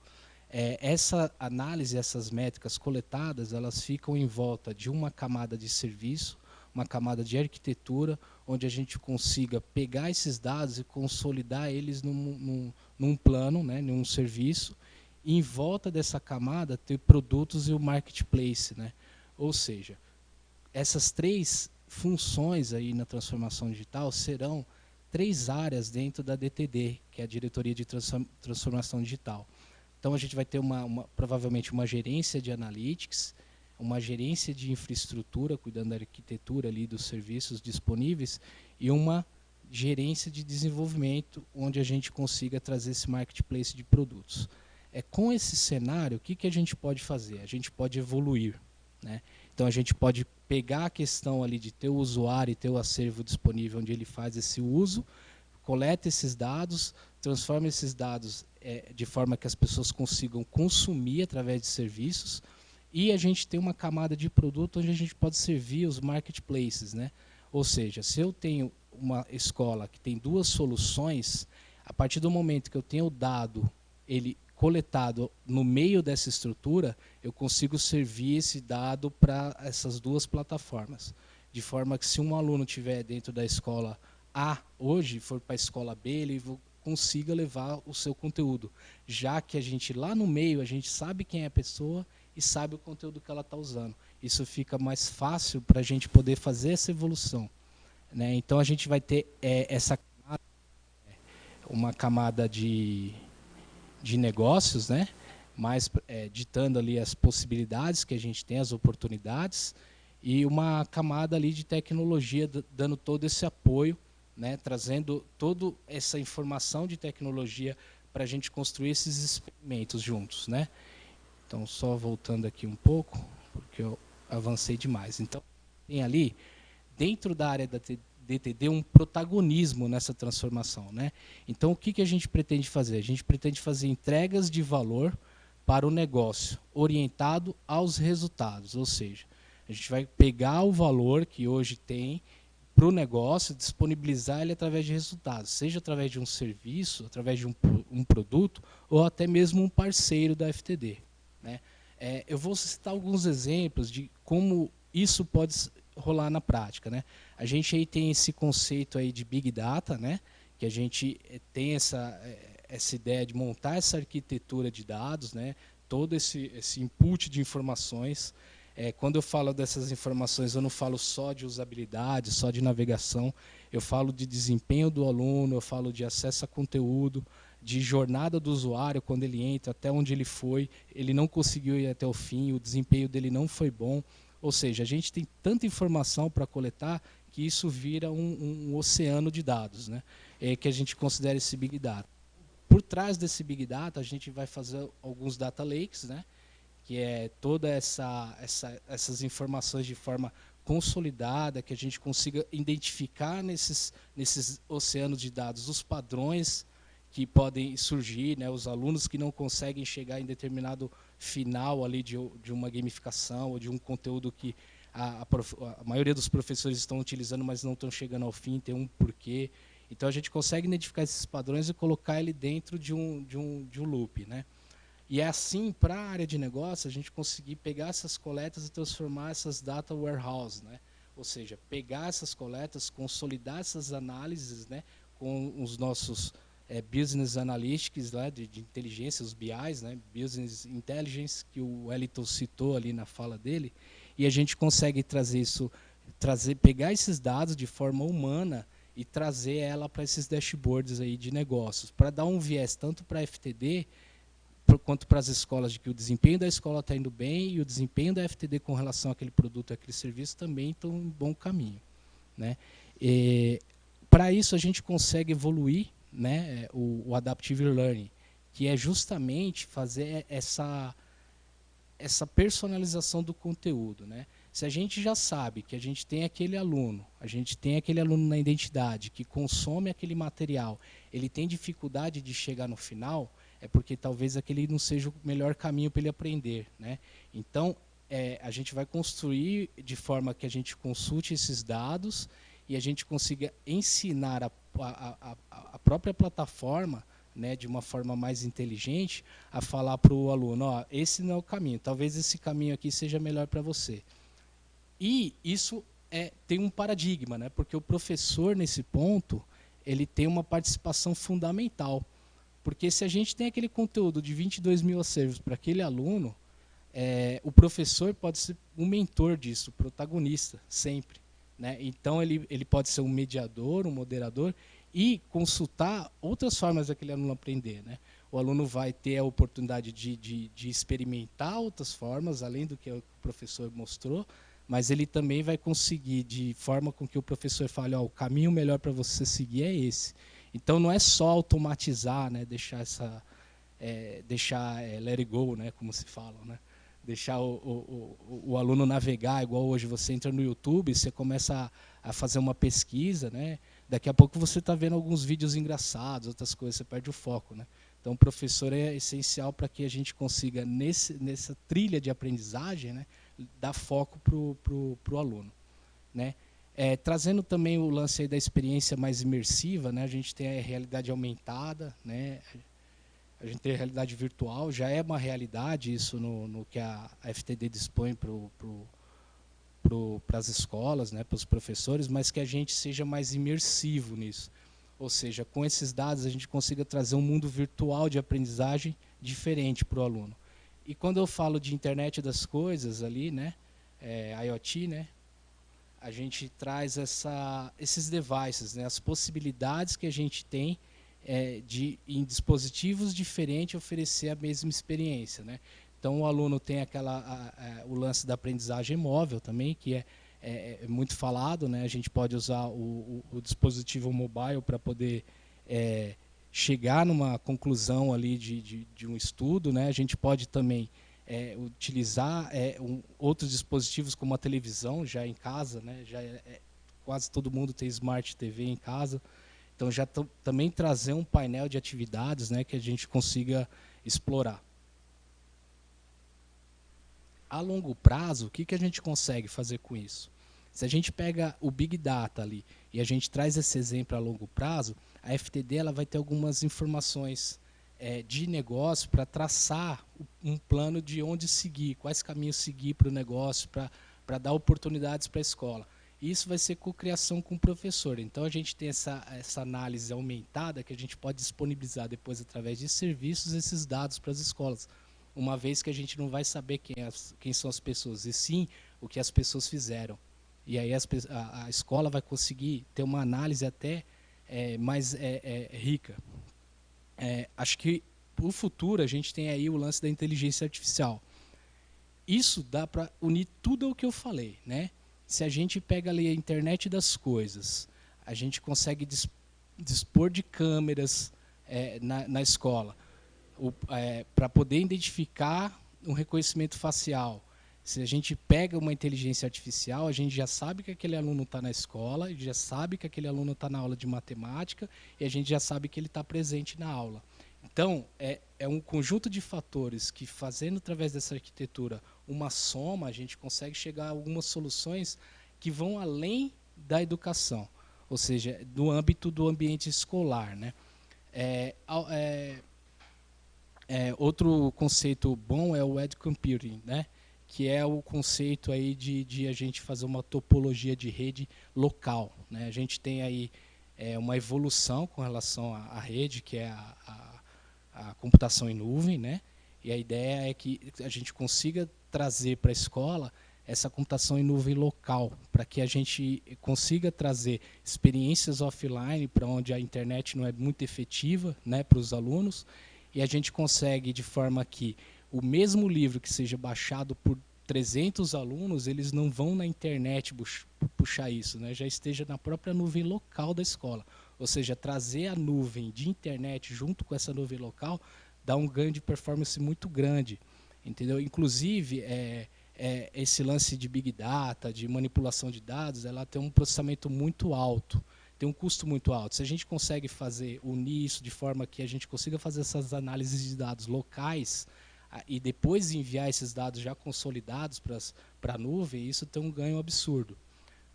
Essa análise, essas métricas coletadas, elas ficam em volta de uma camada de serviço, uma camada de arquitetura, onde a gente consiga pegar esses dados e consolidar eles num plano, né, num serviço, e em volta dessa camada ter produtos e o marketplace, né? Ou seja, essas 3 funções aí na transformação digital serão 3 áreas dentro da DTD, que é a Diretoria de Transformação Digital. Então, a gente vai ter provavelmente uma gerência de analytics, uma gerência de infraestrutura, cuidando da arquitetura ali dos serviços disponíveis, e uma gerência de desenvolvimento, onde a gente consiga trazer esse marketplace de produtos. Com esse cenário, o que a gente pode fazer? A gente pode evoluir, né? Então, a gente pode pegar a questão ali de ter o usuário e ter o acervo disponível onde ele faz esse uso, coleta esses dados, transforma esses dados de forma que as pessoas consigam consumir através de serviços, e a gente tem uma camada de produto onde a gente pode servir os marketplaces, né? Ou seja, se eu tenho uma escola que tem 2 soluções, a partir do momento que eu tenho o dado ele coletado no meio dessa estrutura, eu consigo servir esse dado para essas 2 plataformas. De forma que, se um aluno estiver dentro da escola A hoje, for para a escola B, ele consiga levar o seu conteúdo. Já que a gente, lá no meio, a gente sabe quem é a pessoa e sabe o conteúdo que ela está usando. Isso fica mais fácil para a gente poder fazer essa evolução, né? Então, a gente vai ter uma camada de negócios, né? Mas ditando ali as possibilidades que a gente tem, as oportunidades, e uma camada ali de tecnologia dando todo esse apoio, né? Trazendo toda essa informação de tecnologia para a gente construir esses experimentos juntos, né? Então, só voltando aqui um pouco, porque eu avancei demais. Então, tem ali, dentro da área da DTD, um protagonismo nessa transformação, né? Então, o que a gente pretende fazer? A gente pretende fazer entregas de valor para o negócio, orientado aos resultados, ou seja, a gente vai pegar o valor que hoje tem para o negócio, disponibilizar ele através de resultados, seja através de um serviço, através de um produto, ou até mesmo um parceiro da FTD, né? Eu vou citar alguns exemplos de como isso pode rolar na prática, né? A gente aí tem esse conceito aí de Big Data, né? Que a gente tem essa ideia de montar essa arquitetura de dados, né? Todo esse input de informações. Quando eu falo dessas informações, eu não falo só de usabilidade, só de navegação, eu falo de desempenho do aluno, eu falo de acesso a conteúdo, de jornada do usuário, quando ele entra, até onde ele foi, ele não conseguiu ir até o fim, o desempenho dele não foi bom. Ou seja, a gente tem tanta informação para coletar que isso vira um oceano de dados, né? Que a gente considera esse Big Data. Por trás desse Big Data, a gente vai fazer alguns Data Lakes, né? Que é toda essas informações de forma consolidada, que a gente consiga identificar nesses oceanos de dados os padrões que podem surgir, né? Os alunos que não conseguem chegar em determinado final ali de uma gamificação ou de um conteúdo que a maioria dos professores estão utilizando, mas não estão chegando ao fim, tem um porquê. Então, a gente consegue identificar esses padrões e colocar ele dentro de um loop, né? E é assim, para a área de negócio, a gente conseguir pegar essas coletas e transformar essas data warehouse, né? Ou seja, pegar essas coletas, consolidar essas análises, né, com os nossos business analytics, né, de inteligência, os BIs, né, business intelligence, que o Wellington citou ali na fala dele, e a gente consegue trazer isso, pegar esses dados de forma humana e trazer ela para esses dashboards aí de negócios, para dar um viés tanto para a FTD quanto para as escolas, de que o desempenho da escola está indo bem e o desempenho da FTD com relação àquele produto, àquele serviço também estão em bom caminho, né? Para isso a gente consegue evoluir, né, o Adaptive Learning, que é justamente fazer essa personalização do conteúdo, né? Se a gente já sabe que a gente tem aquele aluno na identidade que consome aquele material, ele tem dificuldade de chegar no final, é porque talvez aquele não seja o melhor caminho para ele aprender, né? Então, a gente vai construir de forma que a gente consulte esses dados e a gente consiga ensinar a própria plataforma, né, de uma forma mais inteligente, a falar para o aluno, ó, esse não é o caminho, talvez esse caminho aqui seja melhor para você. E isso tem um paradigma, né, porque o professor, nesse ponto, ele tem uma participação fundamental. Porque se a gente tem aquele conteúdo de 22 mil acervos para aquele aluno, o professor pode ser um mentor disso, protagonista, sempre, né? Então, ele pode ser um mediador, um moderador, e consultar outras formas daquele aluno aprender, né? O aluno vai ter a oportunidade de experimentar outras formas, além do que o professor mostrou, mas ele também vai conseguir, de forma com que o professor fale, ó, o caminho melhor para você seguir é esse. Então, não é só automatizar, né, deixar let it go, né, como se fala, né? Deixar o aluno navegar, igual hoje você entra no YouTube, você começa a fazer uma pesquisa, né? Daqui a pouco você está vendo alguns vídeos engraçados, outras coisas, você perde o foco, né? Então, o professor é essencial para que a gente consiga, nessa trilha de aprendizagem, né, dar foco para o aluno, né? Trazendo também o lance aí da experiência mais imersiva, né? A gente tem a realidade aumentada, né? A gente tem a realidade virtual, já é uma realidade isso no que a FTD dispõe para as escolas, né, para os professores, mas que a gente seja mais imersivo nisso. Ou seja, com esses dados a gente consiga trazer um mundo virtual de aprendizagem diferente para o aluno. E quando eu falo de internet das coisas ali, né, IoT, né, a gente traz esses devices, né, as possibilidades que a gente tem de, em dispositivos diferentes, oferecer a mesma experiência, né? Então, o aluno tem o lance da aprendizagem móvel também, que é muito falado, né? A gente pode usar o dispositivo mobile para poder chegar numa conclusão ali de um estudo, né? A gente pode também utilizar outros dispositivos como a televisão já em casa, né? Quase todo mundo tem Smart TV em casa. Então, já também trazer um painel de atividades, né, que a gente consiga explorar. A longo prazo, o que a gente consegue fazer com isso? Se a gente pega o Big Data ali e a gente traz esse exemplo a longo prazo, a FTD ela vai ter algumas informações de negócio para traçar um plano de onde seguir, quais caminhos seguir para o negócio, para dar oportunidades para a escola. Isso vai ser cocriação com o professor. Então, a gente tem essa análise aumentada que a gente pode disponibilizar depois, através de serviços, esses dados para as escolas. Uma vez que a gente não vai saber quem são as pessoas, e sim o que as pessoas fizeram. E aí a escola vai conseguir ter uma análise até mais rica. Acho que, para o futuro, a gente tem aí o lance da inteligência artificial. Isso dá para unir tudo o que eu falei, né? Se a gente pega ali a internet das coisas, a gente consegue dispor de câmeras na escola para poder identificar um reconhecimento facial. Se a gente pega uma inteligência artificial, a gente já sabe que aquele aluno está na escola, a gente já sabe que aquele aluno está na aula de matemática e a gente já sabe que ele está presente na aula. Então, é um conjunto de fatores que, fazendo através dessa arquitetura uma soma, a gente consegue chegar a algumas soluções que vão além da educação, ou seja, do âmbito do ambiente escolar, né? Outro conceito bom é o edge computing, né? Que é o conceito aí de a gente fazer uma topologia de rede local, né? A gente tem aí uma evolução com relação à rede, que é a computação em nuvem, né? E a ideia é que a gente consiga trazer para a escola essa computação em nuvem local, para que a gente consiga trazer experiências offline para onde a internet não é muito efetiva, né, para os alunos, e a gente consegue de forma que o mesmo livro que seja baixado por 300 alunos, eles não vão na internet puxar isso, né? Já esteja na própria nuvem local da escola. Ou seja, trazer a nuvem de internet junto com essa nuvem local dá um ganho de performance muito grande, entendeu? Inclusive, esse lance de Big Data, de manipulação de dados, ela tem um processamento muito alto, tem um custo muito alto. Se a gente consegue unir isso de forma que a gente consiga fazer essas análises de dados locais e depois enviar esses dados já consolidados para a nuvem, isso tem um ganho absurdo,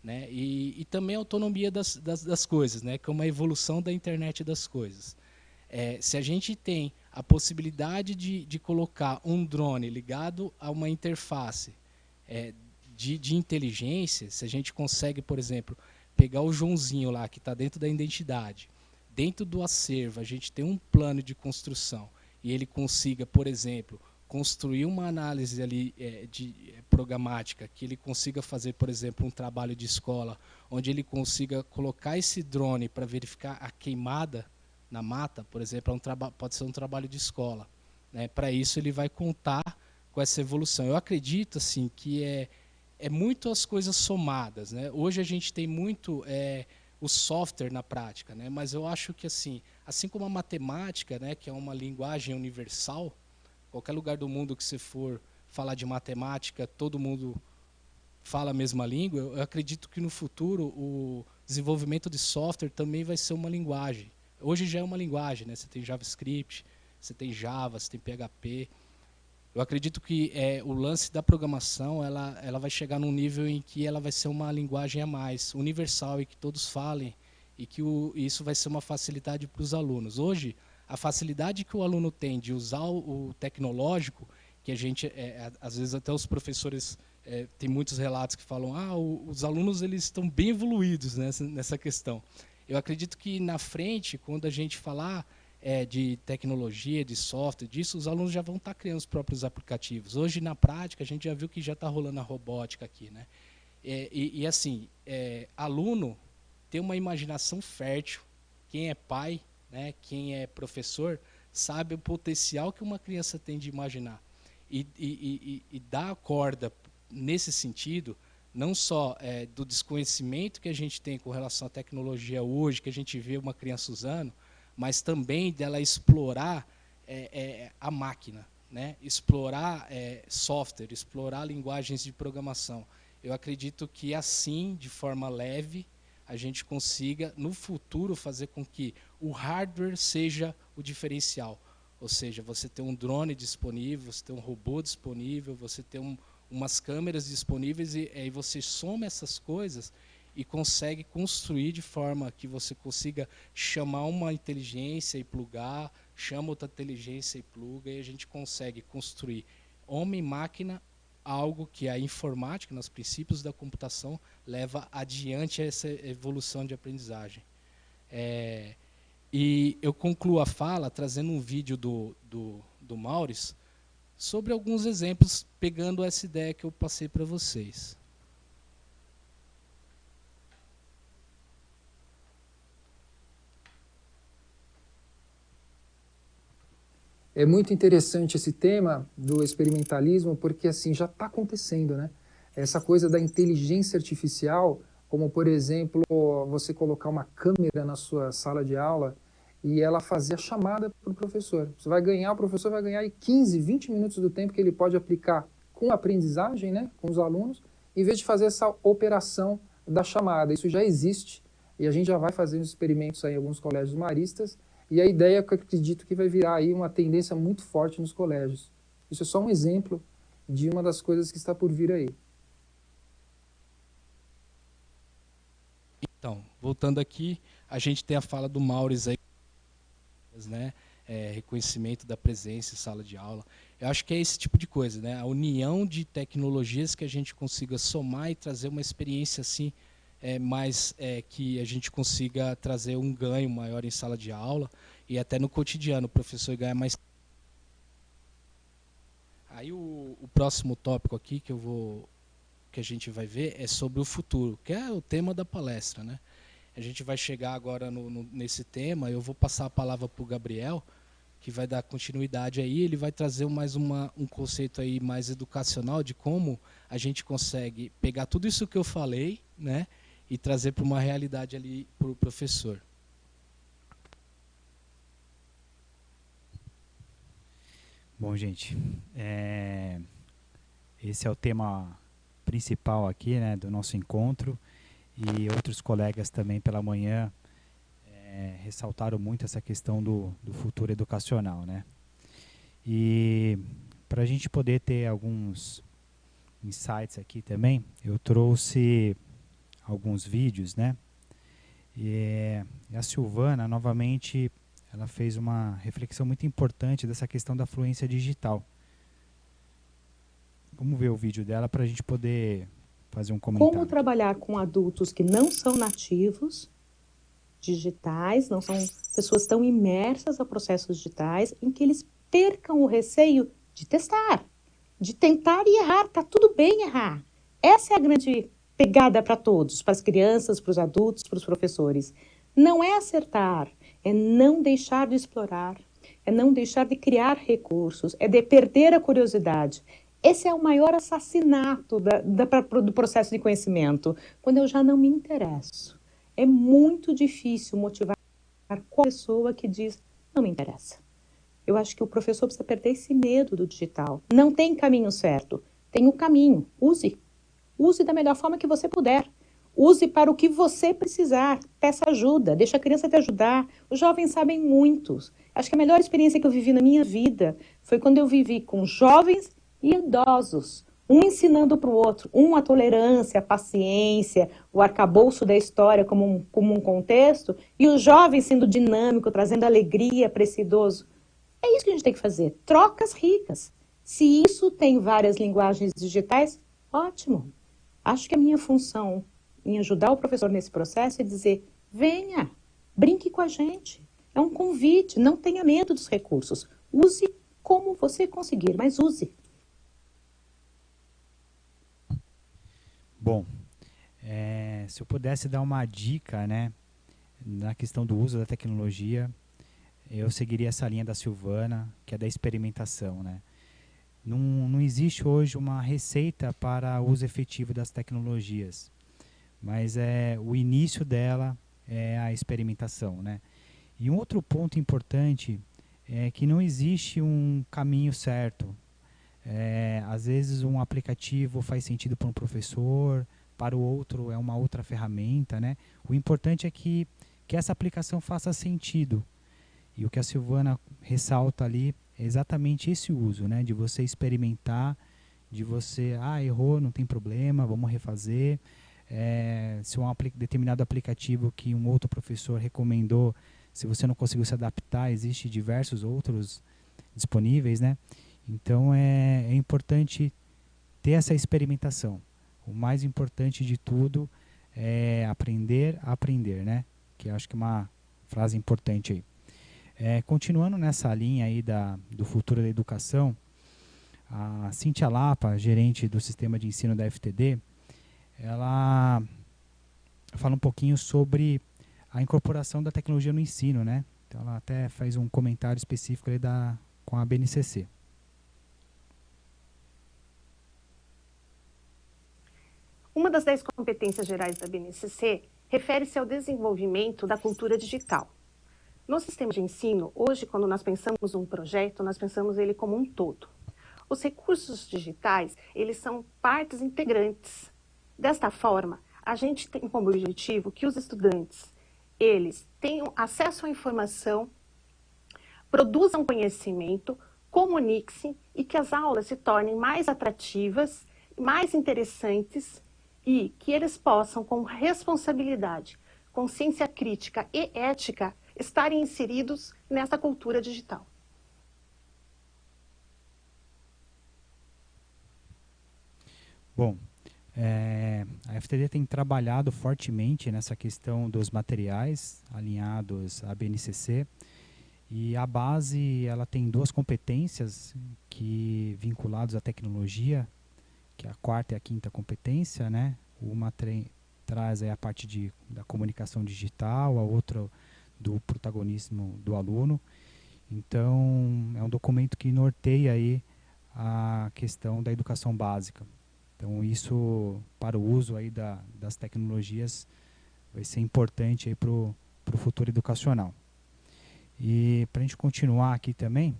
né? E também a autonomia das coisas, né? Que é uma evolução da internet das coisas. Se a gente tem a possibilidade de colocar um drone ligado a uma interface de inteligência, se a gente consegue, por exemplo, pegar o Joãozinho lá, que está dentro da identidade, dentro do acervo, a gente tem um plano de construção, e ele consiga, por exemplo, construir uma análise ali programática, que ele consiga fazer, por exemplo, um trabalho de escola, onde ele consiga colocar esse drone para verificar a queimada na mata, por exemplo, pode ser um trabalho de escola, né? Para isso ele vai contar com essa evolução. Eu acredito assim que é muito as coisas somadas, né? Hoje a gente tem muito o software na prática, né? Mas eu acho que assim como a matemática, né, que é uma linguagem universal, qualquer lugar do mundo que você for falar de matemática, todo mundo fala a mesma língua. Eu acredito que no futuro o desenvolvimento de software também vai ser uma linguagem. Hoje já é uma linguagem, né? Você tem JavaScript, você tem Java, você tem PHP. Eu acredito que o lance da programação ela vai chegar num nível em que ela vai ser uma linguagem a mais, universal, e que todos falem, e que isso vai ser uma facilidade para os alunos. Hoje, a facilidade que o aluno tem de usar o tecnológico, que a gente, às vezes até os professores, tem muitos relatos que falam, os alunos eles estão bem evoluídos nessa questão. Eu acredito que na frente, quando a gente falar de tecnologia, de software, disso, os alunos já vão estar criando os próprios aplicativos. Hoje, na prática, a gente já viu que já está rolando a robótica aqui, né? Assim, aluno tem uma imaginação fértil. Quem é pai, né, quem é professor, sabe o potencial que uma criança tem de imaginar. E dar a corda nesse sentido, não só do desconhecimento que a gente tem com relação à tecnologia hoje, que a gente vê uma criança usando, mas também dela explorar a máquina, né? Explorar software, explorar linguagens de programação. Eu acredito que assim, de forma leve, a gente consiga, no futuro, fazer com que o hardware seja o diferencial. Ou seja, você ter um drone disponível, você ter um robô disponível, você ter umas câmeras disponíveis, e aí você soma essas coisas e consegue construir de forma que você consiga chamar uma inteligência e plugar, chama outra inteligência e pluga, e a gente consegue construir homem-máquina, algo que a informática, nos princípios da computação, leva adiante essa evolução de aprendizagem. E eu concluo a fala trazendo um vídeo do Mauris sobre alguns exemplos, pegando essa ideia que eu passei para vocês. É muito interessante esse tema do experimentalismo, porque assim já está acontecendo, né? Essa coisa da inteligência artificial, como por exemplo, você colocar uma câmera na sua sala de aula e ela fazer a chamada para o professor. O professor vai ganhar aí 15, 20 minutos do tempo que ele pode aplicar com a aprendizagem, né, com os alunos, em vez de fazer essa operação da chamada. Isso já existe e a gente já vai fazendo experimentos aí em alguns colégios maristas. E a ideia é que eu acredito que vai virar aí uma tendência muito forte nos colégios. Isso é só um exemplo de uma das coisas que está por vir aí. Então, voltando aqui, a gente tem a fala do Mauris aí, né? reconhecimento da presença em sala de aula. Eu acho que é esse tipo de coisa, né? A união de tecnologias que a gente consiga somar e trazer uma experiência assim, que a gente consiga trazer um ganho maior em sala de aula e até no cotidiano, o professor ganha mais. Aí o próximo tópico aqui que a gente vai ver é sobre o futuro, que é o tema da palestra, né? A gente vai chegar agora nesse tema, eu vou passar a palavra para o Gabriel, que vai dar continuidade aí, ele vai trazer mais um conceito aí mais educacional de como a gente consegue pegar tudo isso que eu falei, né, e trazer para uma realidade ali para o professor. Bom, gente, esse é o tema principal aqui, né, do nosso encontro, e outros colegas também pela manhã ressaltaram muito essa questão do futuro educacional, né? E para a gente poder ter alguns insights aqui também, eu trouxe alguns vídeos, né? E a Silvana, novamente, ela fez uma reflexão muito importante dessa questão da fluência digital. Vamos ver o vídeo dela para a gente poder fazer um comentário. Como trabalhar com adultos que não são nativos digitais, não são pessoas tão imersas a processos digitais, em que eles percam o receio de testar, de tentar e errar. Tá tudo bem errar. Essa é a grande pegada para todos, para as crianças, para os adultos, para os professores. Não é acertar, é não deixar de explorar, é não deixar de criar recursos, é de perder a curiosidade. Esse é o maior assassinato do processo de conhecimento, quando eu já não me interesso. É muito difícil motivar qualquer pessoa que diz, não me interessa. Eu acho que o professor precisa perder esse medo do digital. Não tem caminho certo, tem o caminho. Use. Use da melhor forma que você puder. Use para o que você precisar. Peça ajuda, deixa a criança te ajudar. Os jovens sabem muitos. Acho que a melhor experiência que eu vivi na minha vida foi quando eu vivi com jovens e idosos, um ensinando para o outro, a tolerância, a paciência, o arcabouço da história como um contexto, e o jovem sendo dinâmico, trazendo alegria para esse idoso. É isso que a gente tem que fazer, trocas ricas. Se isso tem várias linguagens digitais, ótimo. Acho que a minha função em ajudar o professor nesse processo é dizer, venha, brinque com a gente. É um convite, não tenha medo dos recursos. Use como você conseguir, mas use. Bom, se eu pudesse dar uma dica, né, na questão do uso da tecnologia, eu seguiria essa linha da Silvana, que é da experimentação, né? Não existe hoje uma receita para o uso efetivo das tecnologias, mas o início dela é a experimentação, né? E um outro ponto importante é que não existe um caminho certo. Às vezes um aplicativo faz sentido para um professor, para o outro é uma outra ferramenta, né? O importante é que essa aplicação faça sentido. E o que a Silvana ressalta ali é exatamente esse uso, né? De você experimentar, de você, errou, não tem problema, vamos refazer. Se um determinado aplicativo que um outro professor recomendou, se você não conseguiu se adaptar, existe diversos outros disponíveis, né? Então é importante ter essa experimentação. O mais importante de tudo é aprender a aprender, né? Que eu acho que é uma frase importante aí. Continuando nessa linha aí do futuro da educação, a Cíntia Lapa, gerente do sistema de ensino da FTD, ela fala um pouquinho sobre a incorporação da tecnologia no ensino, né? Então ela até faz um comentário específico ali com a BNCC. Uma das 10 competências gerais da BNCC refere-se ao desenvolvimento da cultura digital. No sistema de ensino, hoje, quando nós pensamos um projeto, nós pensamos ele como um todo. Os recursos digitais, eles são partes integrantes. Desta forma, a gente tem como objetivo que os estudantes, eles tenham acesso à informação, produzam conhecimento, comuniquem-se e que as aulas se tornem mais atrativas, mais interessantes e que eles possam, com responsabilidade, consciência crítica e ética, estarem inseridos nessa cultura digital. Bom, a FTD tem trabalhado fortemente nessa questão dos materiais alinhados à BNCC, e a base ela tem duas competências que vinculadas à tecnologia, que é a quarta e a quinta competência, né? Uma traz aí a parte da comunicação digital, a outra do protagonismo do aluno. Então, é um documento que norteia aí a questão da educação básica. Então, isso, para o uso aí das tecnologias, vai ser importante para o futuro educacional. E, para a gente continuar aqui também,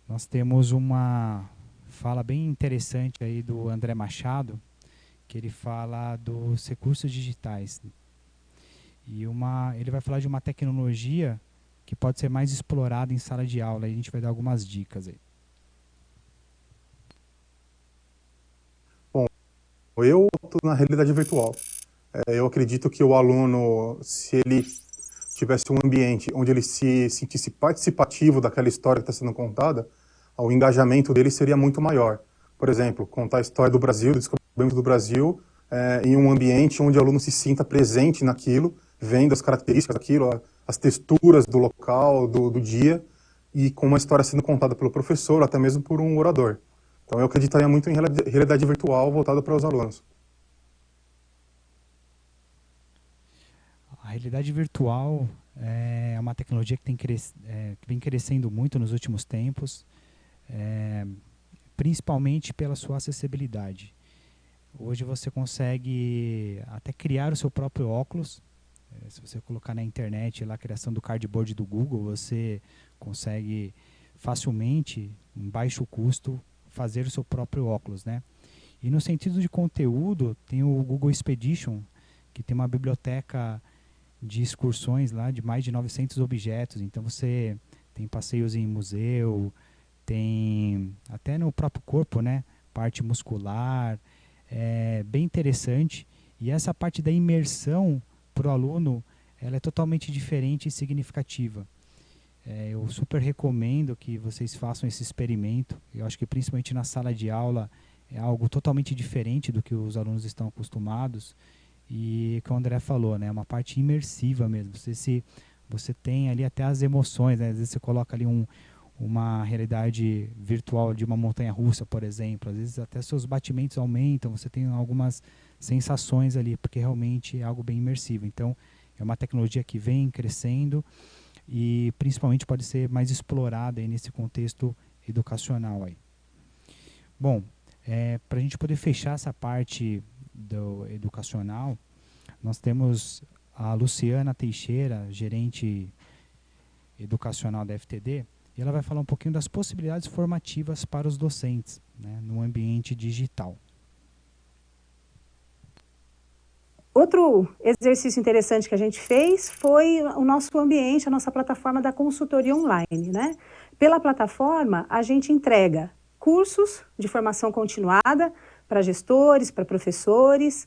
nós temos uma fala bem interessante aí do André Machado, que ele fala dos recursos digitais. E ele vai falar de uma tecnologia que pode ser mais explorada em sala de aula. E a gente vai dar algumas dicas aí. Eu estou na realidade virtual. Eu acredito que o aluno, se ele tivesse um ambiente onde ele se sentisse participativo daquela história que está sendo contada, o engajamento dele seria muito maior. Por exemplo, contar a história do Brasil, do descobrimento do Brasil, em um ambiente onde o aluno se sinta presente naquilo, vendo as características daquilo, as texturas do local, do dia, e com uma história sendo contada pelo professor, até mesmo por um orador. Então, eu acreditaria muito em realidade virtual voltada para os alunos. A realidade virtual é uma tecnologia que vem crescendo muito nos últimos tempos, principalmente pela sua acessibilidade. Hoje você consegue até criar o seu próprio óculos. Se você colocar na internet lá a criação do cardboard do Google, você consegue facilmente, em baixo custo, fazer o seu próprio óculos, né? E no sentido de conteúdo, tem o Google Expedition, que tem uma biblioteca de excursões lá de mais de 900 objetos. Então você tem passeios em museu, tem até no próprio corpo, né? Parte muscular, bem interessante. E essa parte da imersão para o aluno, ela é totalmente diferente e significativa. Eu super recomendo que vocês façam esse experimento. Eu acho que principalmente na sala de aula é algo totalmente diferente do que os alunos estão acostumados. E como o André falou, né, é uma parte imersiva mesmo. Você tem ali até as emoções, né? Às vezes você coloca ali uma realidade virtual de uma montanha-russa, por exemplo. Às vezes até seus batimentos aumentam, você tem algumas sensações ali, porque realmente é algo bem imersivo. Então, é uma tecnologia que vem crescendo e principalmente pode ser mais explorada aí nesse contexto educacional aí. Bom, para a gente poder fechar essa parte do educacional, nós temos a Luciana Teixeira, gerente educacional da FTD, e ela vai falar um pouquinho das possibilidades formativas para os docentes, né, no ambiente digital. Outro exercício interessante que a gente fez foi o nosso ambiente, a nossa plataforma da consultoria online, né? Pela plataforma, a gente entrega cursos de formação continuada para gestores, para professores,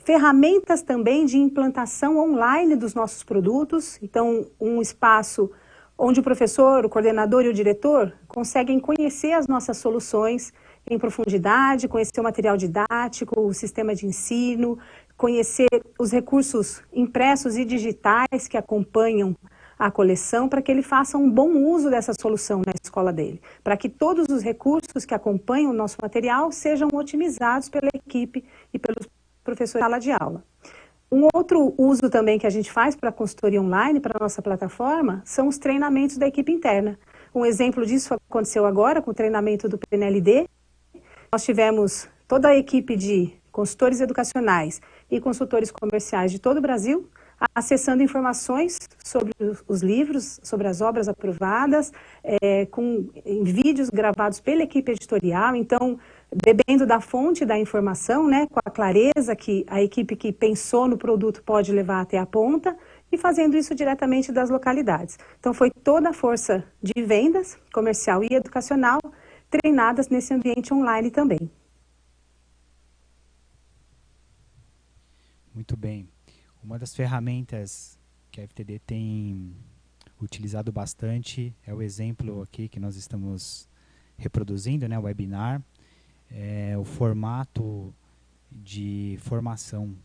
ferramentas também de implantação online dos nossos produtos. Então, um espaço onde o professor, o coordenador e o diretor conseguem conhecer as nossas soluções em profundidade, conhecer o material didático, o sistema de ensino, conhecer os recursos impressos e digitais que acompanham a coleção, para que ele faça um bom uso dessa solução na escola dele, para que todos os recursos que acompanham o nosso material sejam otimizados pela equipe e pelos professores da sala de aula. Um outro uso também que a gente faz para a consultoria online, para a nossa plataforma, são os treinamentos da equipe interna. Um exemplo disso aconteceu agora com o treinamento do PNLD. Nós tivemos toda a equipe de consultores educacionais e consultores comerciais de todo o Brasil acessando informações sobre os livros, sobre as obras aprovadas, em vídeos gravados pela equipe editorial. Então, bebendo da fonte da informação, né, com a clareza que a equipe que pensou no produto pode levar até a ponta, e fazendo isso diretamente das localidades. Então, foi toda a força de vendas, comercial e educacional, treinadas nesse ambiente online também. Muito bem. Uma das ferramentas que a FTD tem utilizado bastante é o exemplo aqui que nós estamos reproduzindo, né, o webinar. O formato de formação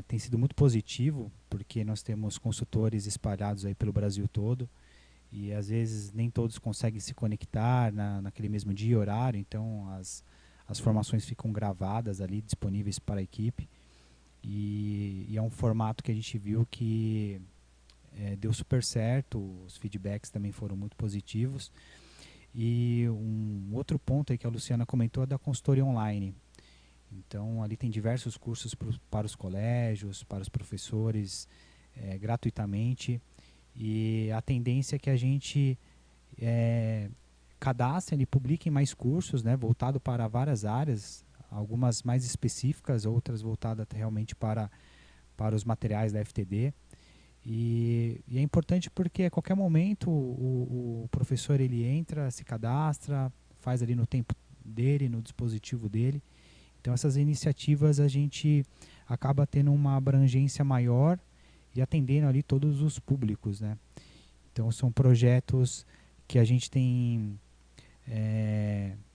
tem sido muito positivo, porque nós temos consultores espalhados aí pelo Brasil todo, e às vezes nem todos conseguem se conectar naquele mesmo dia e horário, então as formações ficam gravadas ali, disponíveis para a equipe, e é um formato que a gente viu que deu super certo, os feedbacks também foram muito positivos. E um outro ponto aí que a Luciana comentou é da consultoria online. Então, ali tem diversos cursos para os colégios, para os professores, gratuitamente. E a tendência é que a gente cadastre e publique mais cursos, né, voltado para várias áreas, algumas mais específicas, outras voltadas realmente para os materiais da FTD. E é importante porque a qualquer momento o professor ele entra, se cadastra, faz ali no tempo dele, no dispositivo dele. Então essas iniciativas a gente acaba tendo uma abrangência maior e atendendo ali todos os públicos, né? Então são projetos que a gente tem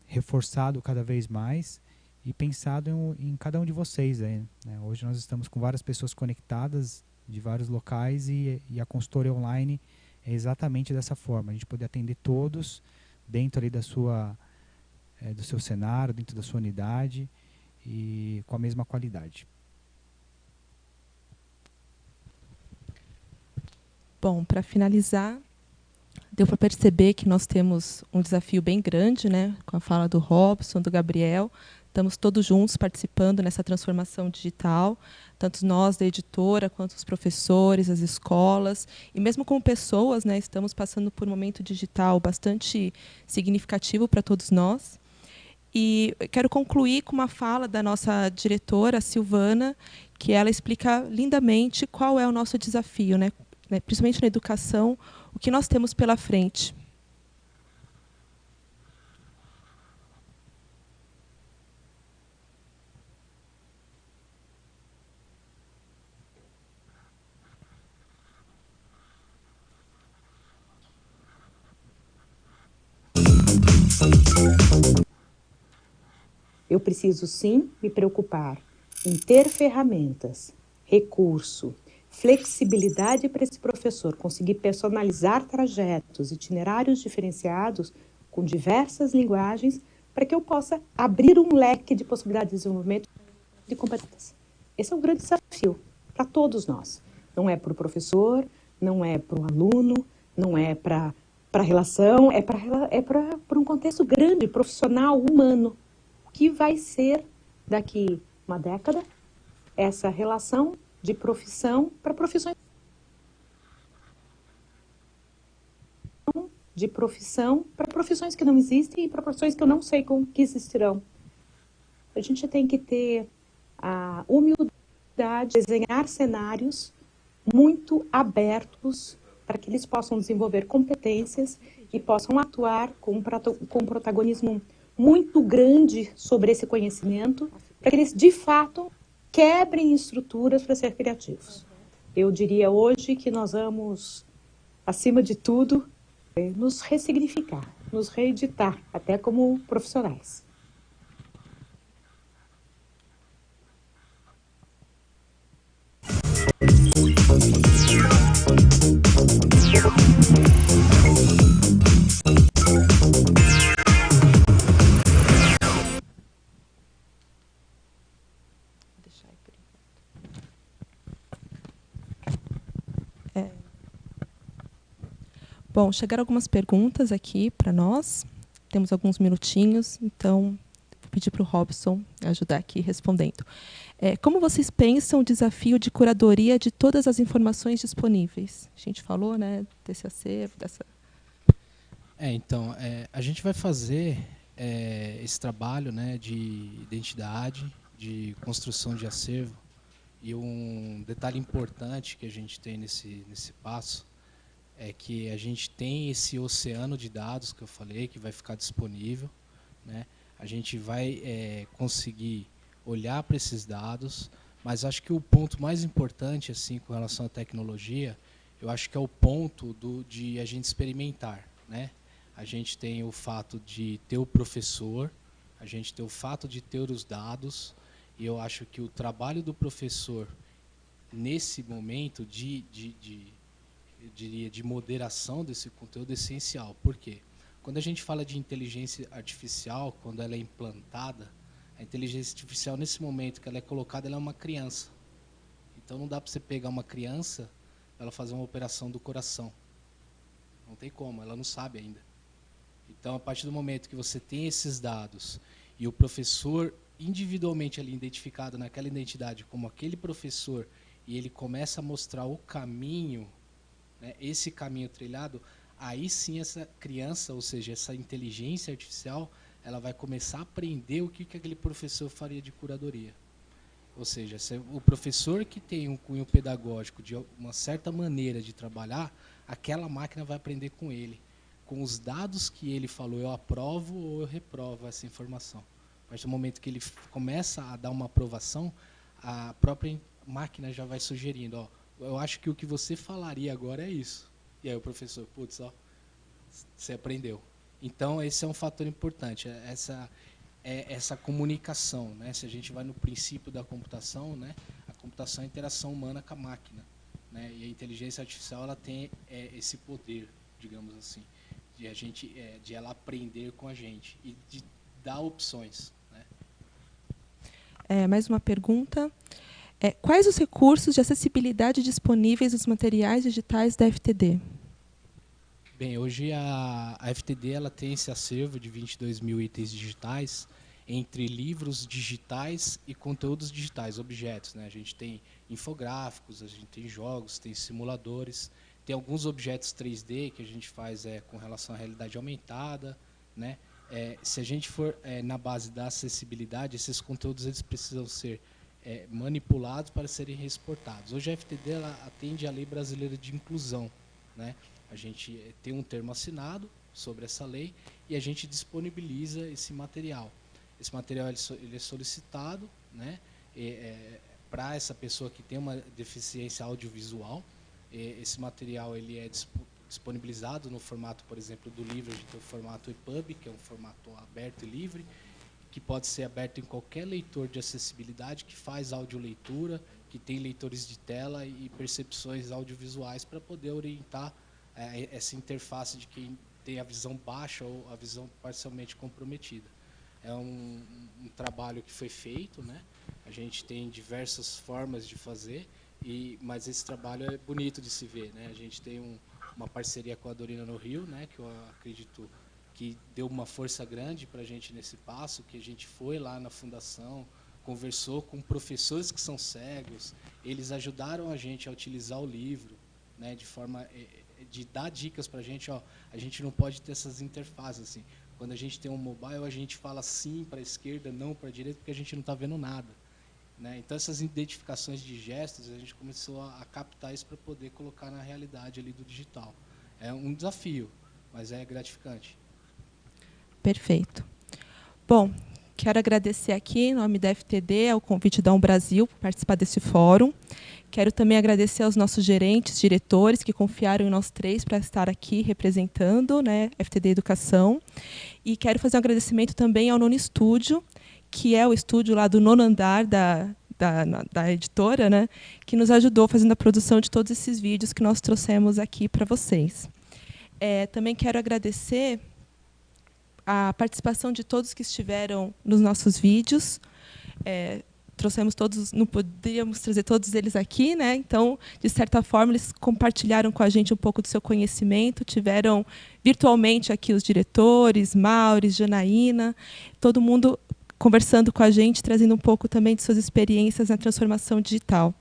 reforçado cada vez mais e pensado em cada um de vocês aí, né? Hoje nós estamos com várias pessoas conectadas de vários locais e a consultoria online é exatamente dessa forma, a gente poder atender todos dentro ali do seu cenário, dentro da sua unidade e com a mesma qualidade. Bom, para finalizar, deu para perceber que nós temos um desafio bem grande, né, com a fala do Robson, do Gabriel. Estamos todos juntos participando nessa transformação digital, tanto nós da editora, quanto os professores, as escolas, e mesmo como pessoas, né, estamos passando por um momento digital bastante significativo para todos nós. E quero concluir com uma fala da nossa diretora, a Silvana, que ela explica lindamente qual é o nosso desafio, né, principalmente na educação, o que nós temos pela frente. Eu preciso, sim, me preocupar em ter ferramentas, recurso, flexibilidade para esse professor conseguir personalizar trajetos, itinerários diferenciados com diversas linguagens para que eu possa abrir um leque de possibilidades de desenvolvimento de competências. Esse é um grande desafio para todos nós. Não é para o professor, não é para o aluno, não é para a relação, é para um contexto grande, profissional, humano. O que vai ser, daqui uma década, essa relação de profissão para profissões que não existem e para profissões que eu não sei como que existirão. A gente tem que ter a humildade de desenhar cenários muito abertos para que eles possam desenvolver competências e possam atuar com um protagonismo muito grande sobre esse conhecimento, para que eles, de fato, quebrem estruturas para ser criativos. Eu diria hoje que nós vamos, acima de tudo, nos ressignificar, nos reeditar, até como profissionais. Bom, chegaram algumas perguntas aqui para nós. Temos alguns minutinhos, então vou pedir para o Robson ajudar aqui respondendo. Como vocês pensam o desafio de curadoria de todas as informações disponíveis? A gente falou, né, desse acervo, dessa... Então, a gente vai fazer esse trabalho, né, de identidade, de construção de acervo. E um detalhe importante que a gente tem nesse passo é que a gente tem esse oceano de dados que eu falei, que vai ficar disponível, né? A gente vai conseguir olhar para esses dados, Mas acho que o ponto mais importante, assim, com relação à tecnologia, eu acho que é o ponto de a gente experimentar, né? A gente tem o fato de ter o professor, a gente tem o fato de ter os dados, e eu acho que o trabalho do professor, nesse momento de moderação desse conteúdo, é essencial. Por quê? Quando a gente fala de inteligência artificial, quando ela é implantada, a inteligência artificial, nesse momento que ela é colocada, ela é uma criança. Então, não dá para você pegar uma criança para ela fazer uma operação do coração. Não tem como, ela não sabe ainda. Então, a partir do momento que você tem esses dados e o professor individualmente ali identificado naquela identidade como aquele professor, e ele começa a mostrar o caminho, né, esse caminho trilhado, aí sim essa criança, ou seja, essa inteligência artificial, ela vai começar a aprender o que aquele professor faria de curadoria. Ou seja, o professor que tem um cunho pedagógico de uma certa maneira de trabalhar, aquela máquina vai aprender com ele. Com os dados que ele falou, eu aprovo ou eu reprovo essa informação. A partir do momento que ele começa a dar uma aprovação, a própria máquina já vai sugerindo, ó, eu acho que o que você falaria agora é isso. E aí o professor, putz, ó, você aprendeu. Então, esse é um fator importante, essa comunicação, né? Se a gente vai no princípio da computação, né? A computação é a interação humana com a máquina, né? E a inteligência artificial ela tem esse poder, digamos assim, de ela aprender com a gente e de dar opções, né? Mais uma pergunta. Quais os recursos de acessibilidade disponíveis nos materiais digitais da FTD? Bem, hoje a FTD ela tem esse acervo de 22 mil itens digitais, entre livros digitais e conteúdos digitais, objetos, né? A gente tem infográficos, a gente tem jogos, tem simuladores, tem alguns objetos 3D que a gente faz com relação à realidade aumentada, né? Se a gente for na base da acessibilidade, esses conteúdos eles precisam ser manipulados para serem exportados. Hoje a FTD ela atende à Lei Brasileira de Inclusão, né? A gente tem um termo assinado sobre essa lei e a gente disponibiliza esse material. Esse material ele é solicitado, né, para essa pessoa que tem uma deficiência audiovisual. Esse material ele é disponibilizado no formato, por exemplo, do livro. A gente tem o formato EPUB, que é um formato aberto e livre, que pode ser aberto em qualquer leitor de acessibilidade que faz audioleitura, que tem leitores de tela e percepções audiovisuais para poder orientar essa interface de quem tem a visão baixa ou a visão parcialmente comprometida. É um trabalho que foi feito, né? A gente tem diversas formas de fazer, mas esse trabalho é bonito de se ver, né? A gente tem uma parceria com a Dorina no Rio, né? Que eu acredito que deu uma força grande para a gente nesse passo, que a gente foi lá na fundação, conversou com professores que são cegos, eles ajudaram a gente a utilizar o livro, né? De forma de dar dicas para a gente, ó, a gente não pode ter essas interfaces assim. Quando a gente tem um mobile, a gente fala sim para a esquerda, não para a direita, porque a gente não está vendo nada, né? Então essas identificações de gestos, a gente começou a captar isso para poder colocar na realidade ali do digital. É um desafio, mas é gratificante. Perfeito. Bom, quero agradecer aqui, em nome da FTD, ao convite da Brasil por participar desse fórum. Quero também agradecer aos nossos gerentes, diretores, que confiaram em nós três para estar aqui representando, né, FTD Educação. E quero fazer um agradecimento também ao Nono Estúdio, que é o estúdio lá do nono andar da editora, né, que nos ajudou fazendo a produção de todos esses vídeos que nós trouxemos aqui para vocês. Também quero agradecer a participação de todos que estiveram nos nossos vídeos. Trouxemos todos, não poderíamos trazer todos eles aqui, né? Então, de certa forma, eles compartilharam com a gente um pouco do seu conhecimento, tiveram virtualmente aqui os diretores, Mauris, Janaína, todo mundo conversando com a gente, trazendo um pouco também de suas experiências na transformação digital.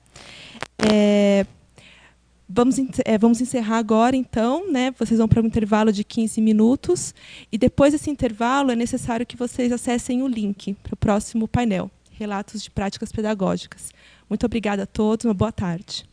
Vamos encerrar agora, então, né? Vocês vão para um intervalo de 15 minutos, e depois desse intervalo é necessário que vocês acessem o link para o próximo painel. Relatos de práticas pedagógicas. Muito obrigada a todos, uma boa tarde.